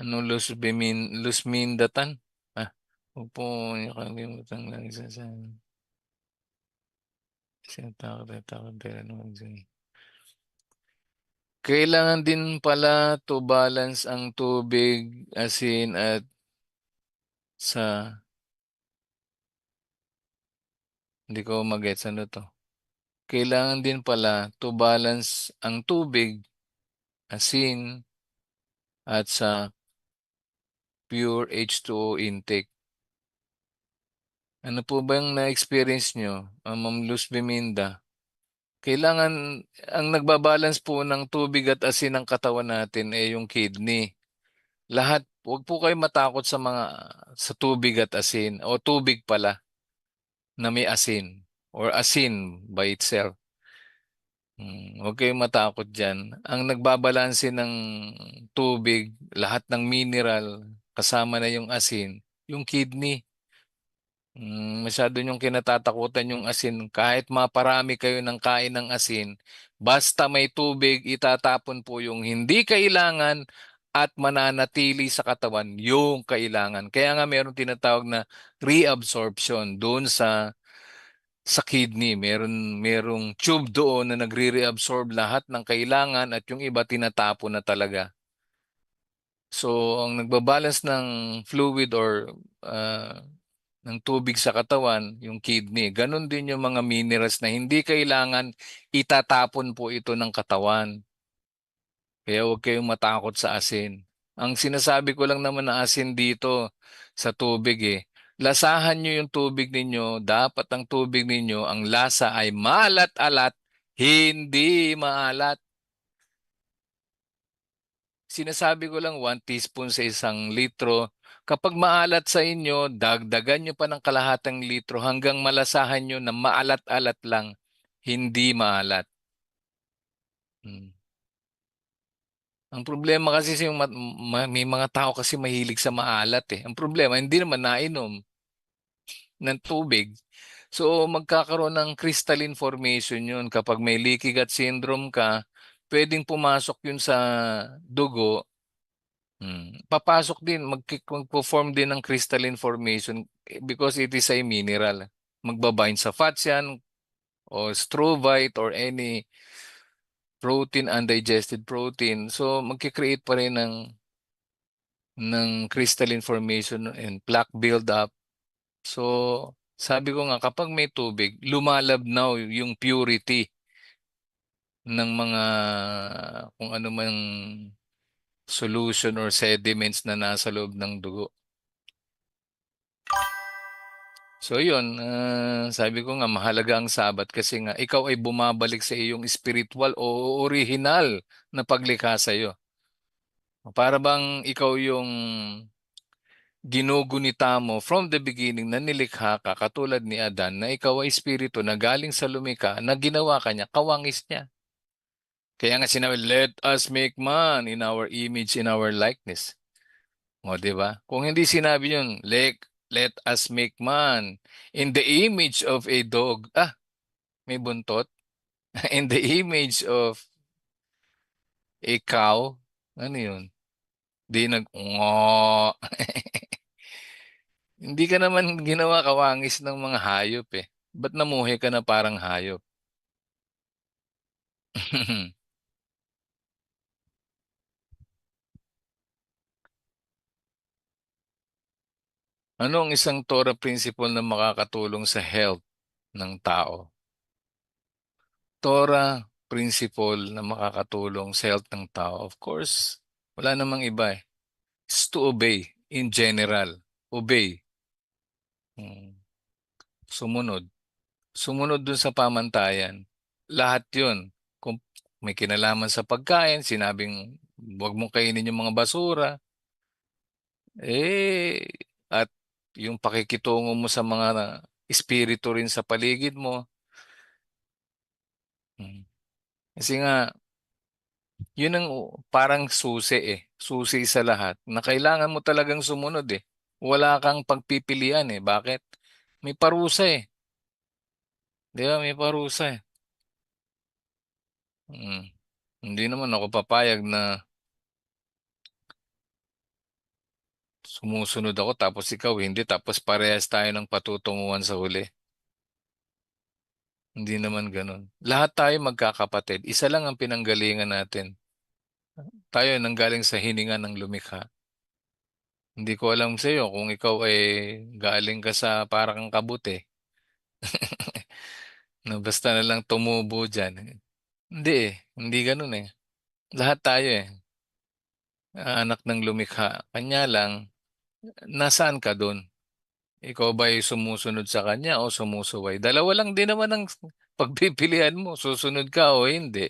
Ano lusmindatan? Ah, huwag po yung kalimutan lang isa sa takot takot pero naman kailangan din pala to balance ang tubig, asin at sa hindi ko magets ano to. Kailangan din pala to balance ang tubig, asin at sa pure H2O intake. Ano po ba yung na-experience nyo, Ma'am Luz Biminda? Kailangan, ang nagbabalance po ng tubig at asin ng katawan natin ay yung kidney. Lahat, huwag po kayo matakot sa tubig at asin o tubig pala na may asin or asin by itself. Huwag kayong matakot dyan. Ang nagbabalanse ng tubig, lahat ng mineral, kasama na yung asin, yung kidney. Masyado yung kinatatakutan yung asin. Kahit maparami kayo ng kain ng asin, basta may tubig, itatapon po yung hindi kailangan at mananatili sa katawan yung kailangan. Kaya nga meron tinatawag na reabsorption doon sa kidney. Merong tube doon na nagre-reabsorb lahat ng kailangan at yung iba tinatapon na talaga. So, ang nagbabalance ng fluid or uh, ng tubig sa katawan, yung kidney. Ganon din yung mga minerals na hindi kailangan itatapon po ito ng katawan. Kaya huwag kayong matakot sa asin. Ang sinasabi ko lang naman na asin dito sa tubig lasahan nyo yung tubig ninyo. Dapat ang tubig ninyo, ang lasa ay maalat-alat, hindi maalat. Sinasabi ko lang 1 teaspoon sa 1 litro. Kapag maalat sa inyo, dagdagan nyo pa ng kalahatang litro hanggang malasahan nyo na maalat-alat lang, hindi maalat. Hmm. Ang problema kasi may mga tao kasi mahilig sa maalat eh. Ang problema, hindi naman nainom ng tubig. So magkakaroon ng crystalline formation yun. Kapag may leaky gut syndrome ka, pwedeng pumasok yun sa dugo. Papasok din, magpo-form din ng crystalline formation because it is a mineral. Magbabind sa fats yan o struvite or any protein, undigested protein. So magkikreate pa rin ng crystalline formation and plaque buildup. So sabi ko nga, kapag may tubig, lumalabnaw yung purity ng mga kung ano mang solution or sediments na nasa loob ng dugo. So yun, sabi ko nga mahalaga ang Sabat kasi nga ikaw ay bumabalik sa iyong spiritual o original na paglikha sa iyo. Para bang ikaw yung ginugunita mo from the beginning na nilikha ka katulad ni Adan na ikaw ay espiritu na galing sa lumika na ginawa ka niya, kawangis niya. Kaya nga sinabi, let us make man in our image, in our likeness. O, di ba? Kung hindi sinabi yun, let us make man in the image of a dog. May buntot. In the image of a cow. Ano yun? Di nag-ngo. Hindi ka naman ginawa kawangis ng mga hayop eh. Ba't namuhi ka na parang hayop? Ano ang isang Torah principle na makakatulong sa health ng tao? Torah principle na makakatulong sa health ng tao. Of course, wala namang iba eh. It's to obey in general. Obey. Hmm. Sumunod. Sumunod dun sa pamantayan. Lahat yun. Kung may kinalaman sa pagkain, sinabing huwag mong kainin yung mga basura, eh, at yung pakikitungo mo sa mga espiritu rin sa paligid mo. Hmm. Kasi nga, yun ang parang susi eh. Susi sa lahat na kailangan mo talagang sumunod eh. Wala kang pagpipilian eh. Bakit? May parusa eh. Di ba? May parusa eh. Mm. Hindi naman ako papayag na sumusunod ako tapos ikaw hindi tapos parehas tayo ng patutunguhan sa huli. Hindi naman ganun. Lahat tayo magkakapatid. Isa lang ang pinanggalingan natin. Tayo nanggaling sa hininga ng lumikha. Hindi ko alam sa iyo kung ikaw ay galing ka sa parang kabuti. Na basta na lang tumubo dyan. Hindi eh. Hindi ganun eh. Lahat tayo eh. Anak ng lumikha. Kanya lang, nasaan ka doon? Ikaw ba ay sumusunod sa kanya o sumusuway? Dalawa lang din naman ang Pagpipilian mo, susunod ka o hindi.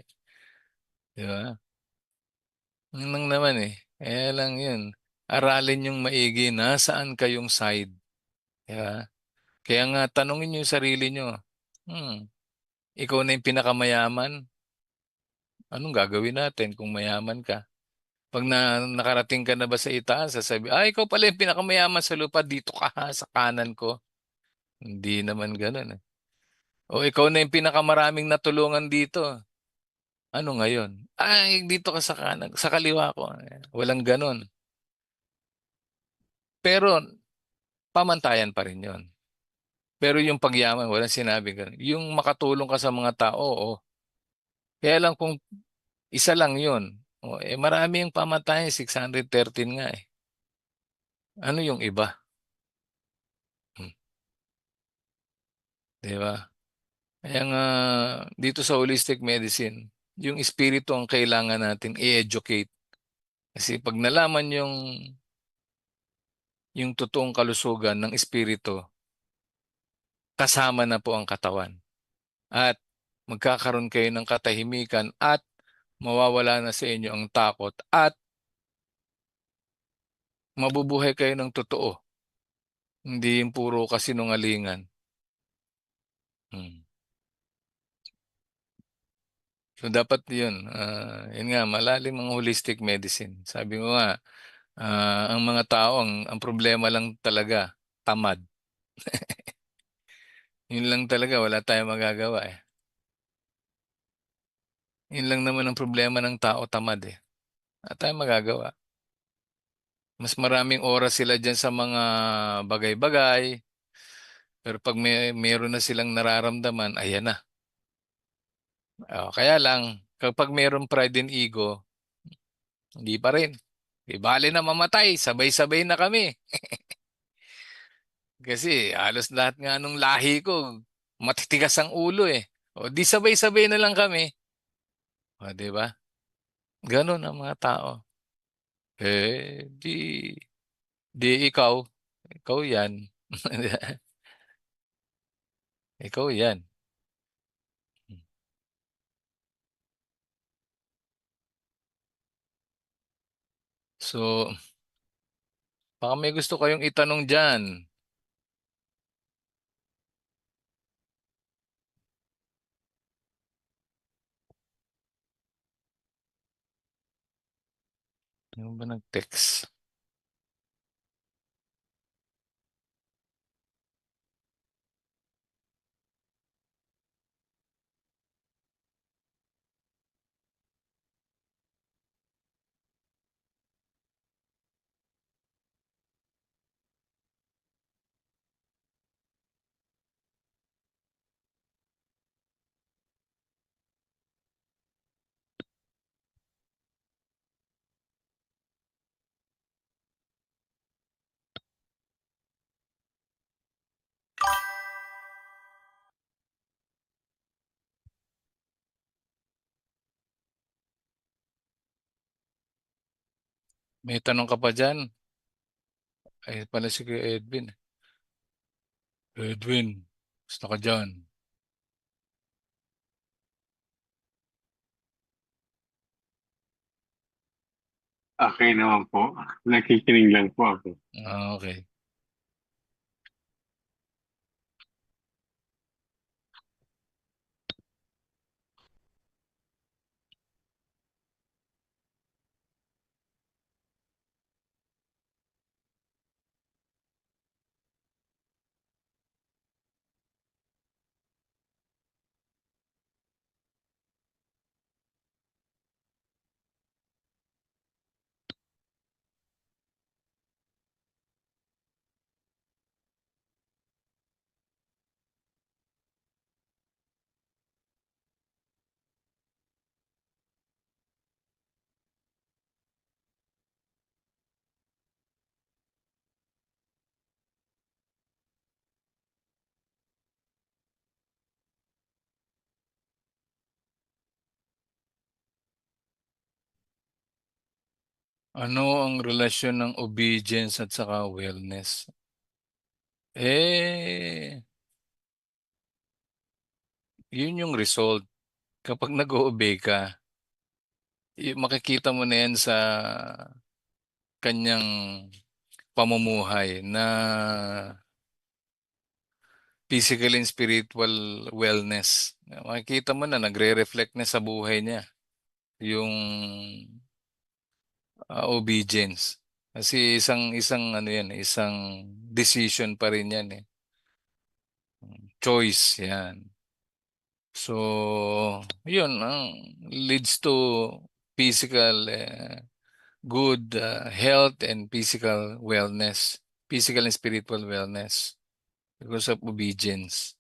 Di ba? Yun lang naman eh. Kaya lang yun. Aralin yung maigi na saan kayong side. Di ba? Kaya nga, tanungin niyo yung sarili niyo. Ikaw na yung pinakamayaman. Anong gagawin natin kung mayaman ka? Pag nakarating ka na ba sa itaas, sasabi, ikaw pala yung pinakamayaman sa lupa, dito ka ha, sa kanan ko. Hindi naman ganun eh. O ikaw na yung pinakamaraming natulungan dito. Ano ngayon? Dito ka sa kanan, sa kaliwa ko. Walang ganun. Pero, pamantayan pa rin yon. Pero yung pagyaman, walang sinabi ganun. Yung makatulong ka sa mga tao, oo. Kaya lang kung isa lang yun, marami yung pamantayan, 613 nga eh. Ano yung iba? Hmm, di ba? Kaya nga, dito sa holistic medicine, yung espiritu ang kailangan natin i-educate. Kasi pag nalaman yung totoong kalusugan ng espiritu, kasama na po ang katawan. At magkakaroon kayo ng katahimikan at mawawala na sa inyo ang takot at mabubuhay kayo ng totoo. Hindi yung puro kasinungalingan. Hmm. So dapat yun, yun nga, malalim ang holistic medicine. Sabi mo nga, ang mga tao, ang problema lang talaga, tamad. Yun lang talaga, wala tayong magagawa eh. Yun lang naman ang problema ng tao, tamad eh. Wala tayong magagawa. Mas maraming oras sila dyan sa mga bagay-bagay, pero pag meron na silang nararamdaman, ayan na. Kaya lang, kapag meron pride and ego, hindi pa rin. Di bale na mamatay, sabay-sabay na kami. Kasi halos lahat nga nung lahi ko, matitigas ang ulo eh. O di sabay-sabay na lang kami. O, di ba? Ganon ang mga tao. Di ikaw. Ikaw yan. Ikaw yan. So, baka may gusto kayong itanong dyan. Ano ba nag-text? May tanong ka pa dyan? Ay, pala si Kuya Edwin. Edwin, gusto ka dyan? Okay naman po. Nakikinig lang po ako. Okay. Ano ang relasyon ng obedience at saka wellness? Eh, Yun yung result. Kapag nag-o-obey ka, makikita mo na yan sa kanyang pamumuhay na physical and spiritual wellness. Makikita mo na nagre-reflect na sa buhay niya yung obedience. Kasi isang isang ano yan, isang decision pa rin yan eh. Choice yan. So, yun ang leads to physical good health and physical wellness, physical and spiritual wellness because of obedience.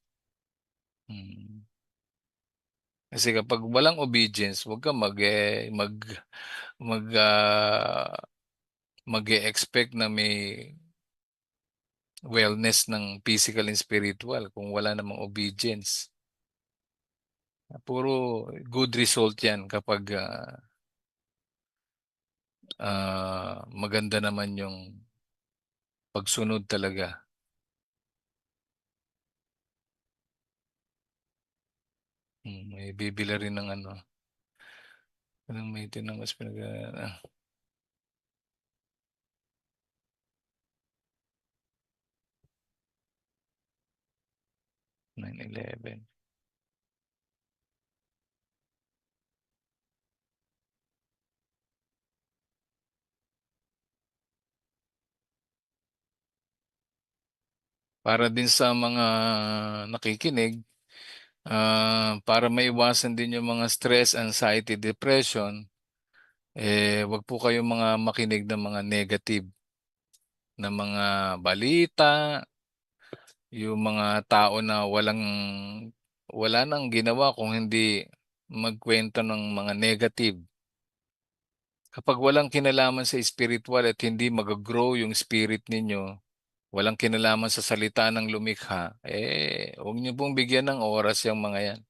Hmm. Kasi kapag walang obedience, huwag ka mag mag-expect na may wellness ng physical and spiritual kung wala namang obedience. Puro good result 'yan kapag maganda naman yung pagsunod talaga. May bibila rin ng ano, anong may tinangas pinag 9/11. Para din sa mga nakikinig, para maiwasan din yung mga stress, anxiety, depression, wag po kayong mga makinig ng mga negative na mga balita, yung mga tao na wala nang ginawa kung hindi magkwento ng mga negative. Kapag walang kinalaman sa spiritual at hindi mag-grow yung spirit ninyo, walang kinalaman sa salita ng lumikha, huwag niyo pong bigyan ng oras yung mga yan.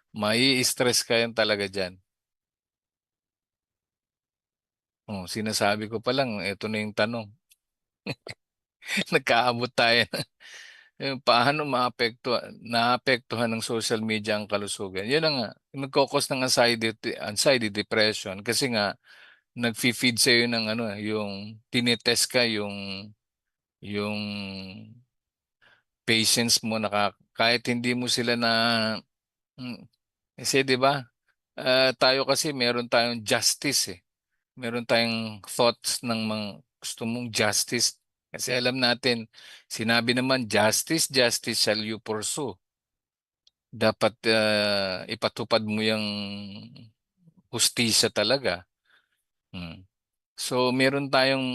Mai-stress kayo talaga dyan. Oh, sinasabi ko pa lang, ito na yung tanong. Nagkaabot tayo. Paano naapektuhan ng social media ang kalusugan? Yun na nga, nagkokos ng anxiety, depression, kasi nga, nag-feed sa'yo ng ano, yung tinitest ka, yung patience mo, kahit hindi mo sila mm, kasi 'di ba, tayo kasi meron tayong justice eh. Meron tayong thoughts ng mga gusto mong justice. Kasi alam natin, sinabi naman, justice, justice shall you pursue. Dapat ipatupad mo yung hustisya talaga. Hmm. So, meron tayong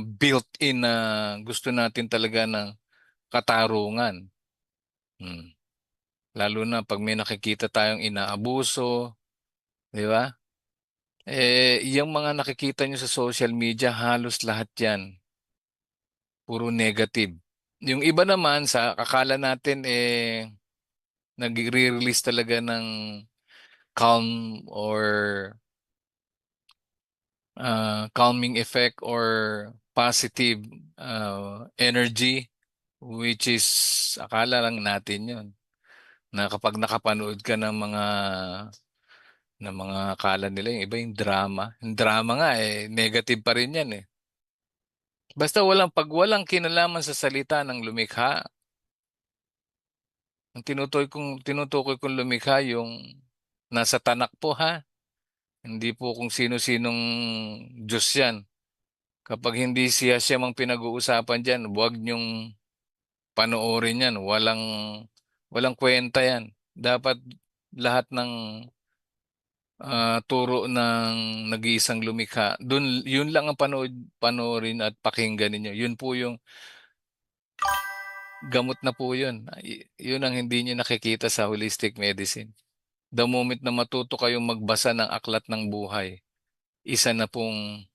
built-in na gusto natin talaga ng katarungan. Hmm. Lalo na pag may nakikita tayong inaabuso, di ba? Yung mga nakikita nyo sa social media, halos lahat yan. Puro negative. Yung iba naman, sa akala natin, nag-release talaga ng calm or calming effect or positive energy, which is akala lang natin yun. Na kapag nakapanood ka ng mga akala nila, yung iba yung drama. Yung drama nga, negative pa rin yan eh. Basta pag walang kinalaman sa salita ng lumikha, ang tinutukoy kong lumikha yung nasa tanak po ha. Hindi po kung sino-sinong Diyos yan. Kapag hindi siya mang pinag-uusapan dyan, huwag niyong panoorin yan. Walang kwenta yan. Dapat lahat ng turo ng nag-iisang lumikha, yun lang ang panoorin at pakinggan ninyo. Yun po yung gamot na po yun. Yun ang hindi nyo nakikita sa holistic medicine. The moment na matuto kayong magbasa ng aklat ng buhay, isa na pong,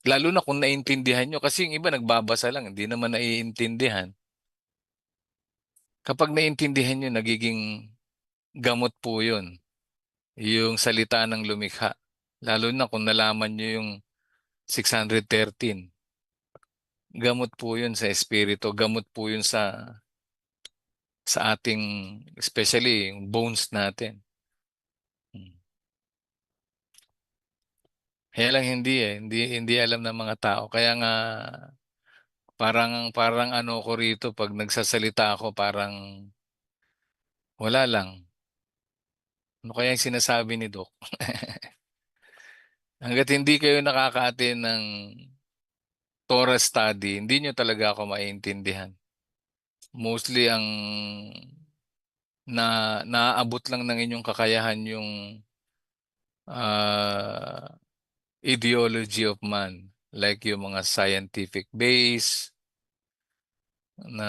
lalo na kung naintindihan nyo, kasi yung iba nagbabasa lang, hindi naman naiintindihan. Kapag naintindihan nyo, nagiging gamot po yun, yung salita ng lumikha. Lalo na kung nalaman nyo yung 613. Gamot po yun sa espiritu, gamot po yun sa ating, especially yung bones natin. Hmm. Kaya lang hindi alam ng mga tao. Kaya nga parang parang ano ko rito pag nagsasalita ako parang wala lang. Ano kaya yung sinasabi ni Doc? Hangga't hindi kayo nakaka-attend ng Torah study, hindi nyo talaga ako maintindihan. Mostly ang naaabot lang ng inyong kakayahan yung ah, ideology of man. Like yung mga scientific base na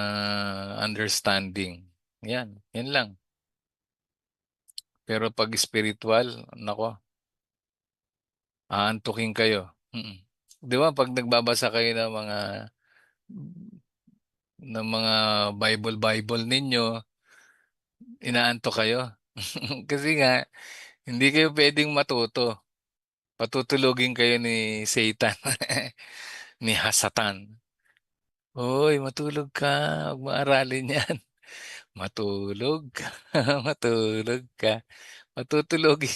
understanding. Yan lang. Pero pag spiritual, nako, aantukin kayo. Mm. Di ba pag nagbabasa kayo ng mga Bible ninyo, inaantok kayo. Kasi nga, hindi kayo pwedeng matuto. Patutulugin kayo ni Satan, ni Hasatan. Hoy, matulog ka. Huwag mo aralin yan. Matulog ka. Matulog ka. Matutulogin.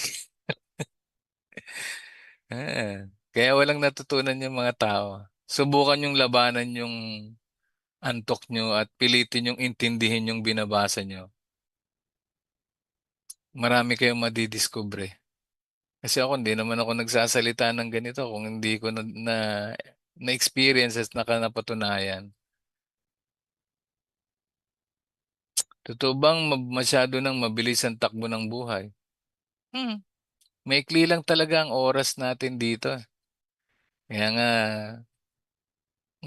Kaya walang natutunan yung mga tao. Subukan yung labanan yung antok nyo at pilitin yung intindihin yung binabasa nyo. Marami kayong madidiskubre. Kasi ako, hindi naman ako nagsasalita ng ganito kung hindi ko na experiences na napatunayan. Totoo bang masyado nang mabilis ang takbo ng buhay? Hmm. Maikli lang talaga ang oras natin dito. Kaya nga,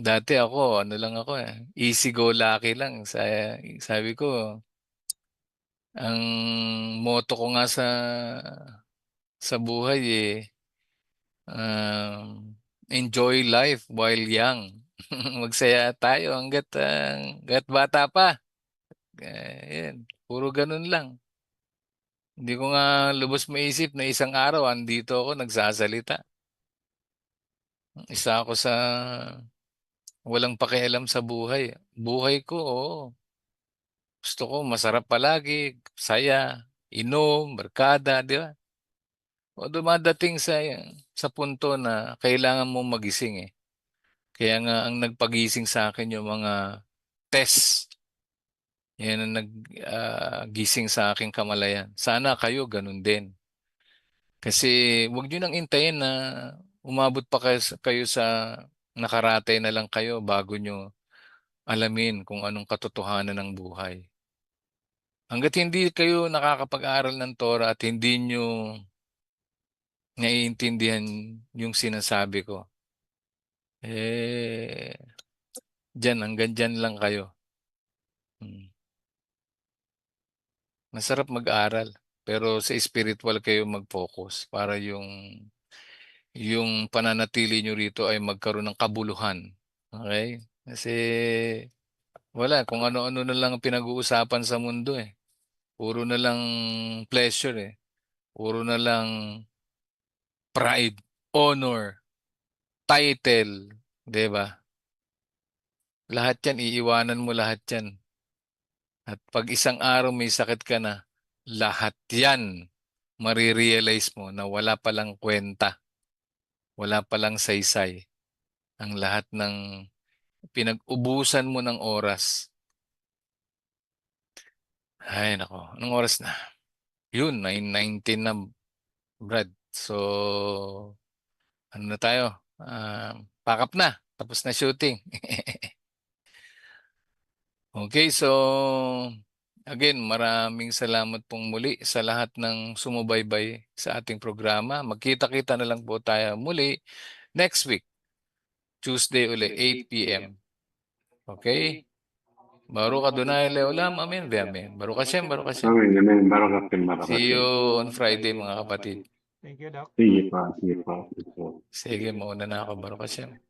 dati ako, ano lang ako easy go lucky lang. Sabi ko, ang motto ko nga sa buhay enjoy life while young. Magsaya tayo hanggat bata pa. Yan. Puro ganun lang. Hindi ko nga lubos maisip na isang araw andito ako nagsasalita. Isa ako sa walang pakialam sa buhay. Buhay ko, oo. Gusto ko masarap palagi, saya, inom, barkada, di ba? O dumadating sa punto na kailangan mong magising eh. Kaya nga ang nagpagising sa akin yung mga test. Yan ang naggising sa aking kamalayan. Sana kayo ganun din. Kasi wag niyo nang intayin na umabot pa kayo sa nakaratay na lang kayo bago nyo alamin kung anong katotohanan ng buhay. Hangga't hindi kayo nakakapag-aral ng Torah at hindi nyo naiintindihan yung sinasabi ko, eh, hanggang dyan lang kayo. Hmm. Masarap mag-aral, pero sa spiritual kayo mag-focus para yung pananatili nyo rito ay magkaroon ng kabuluhan. Okay? Kasi wala, kung ano-ano na lang ang pinag-uusapan sa mundo eh. Puro na lang pleasure eh. Puro na lang pride, honor, title, 'di ba? Lahat 'yan iiwanan mo lahat 'yan. At pag isang araw may sakit ka na, lahat 'yan marirealize mo na wala palang kwenta, wala palang saysay ang lahat ng pinag-ubusan mo ng oras. Ay nako, anong oras na? Yun, 9:19 na, Brad. So, ano na tayo? Pack up na. Tapos na shooting. Okay, so again, maraming salamat pong muli sa lahat ng sumubaybay sa ating programa. Magkita-kita na lang po tayo muli next week, Tuesday uli, 8 p.m. Okay? Baruch Adonai Leolam, Amen, Amen. Baruch Hashem, Baruch Hashem. Amen, amen. Barakatim, See you barakatim. on Friday, mga kapatid. Thank you, Doc. Sige pa, sige pa. Sige pa. Sige, mauna na ako, Baruch Hashem.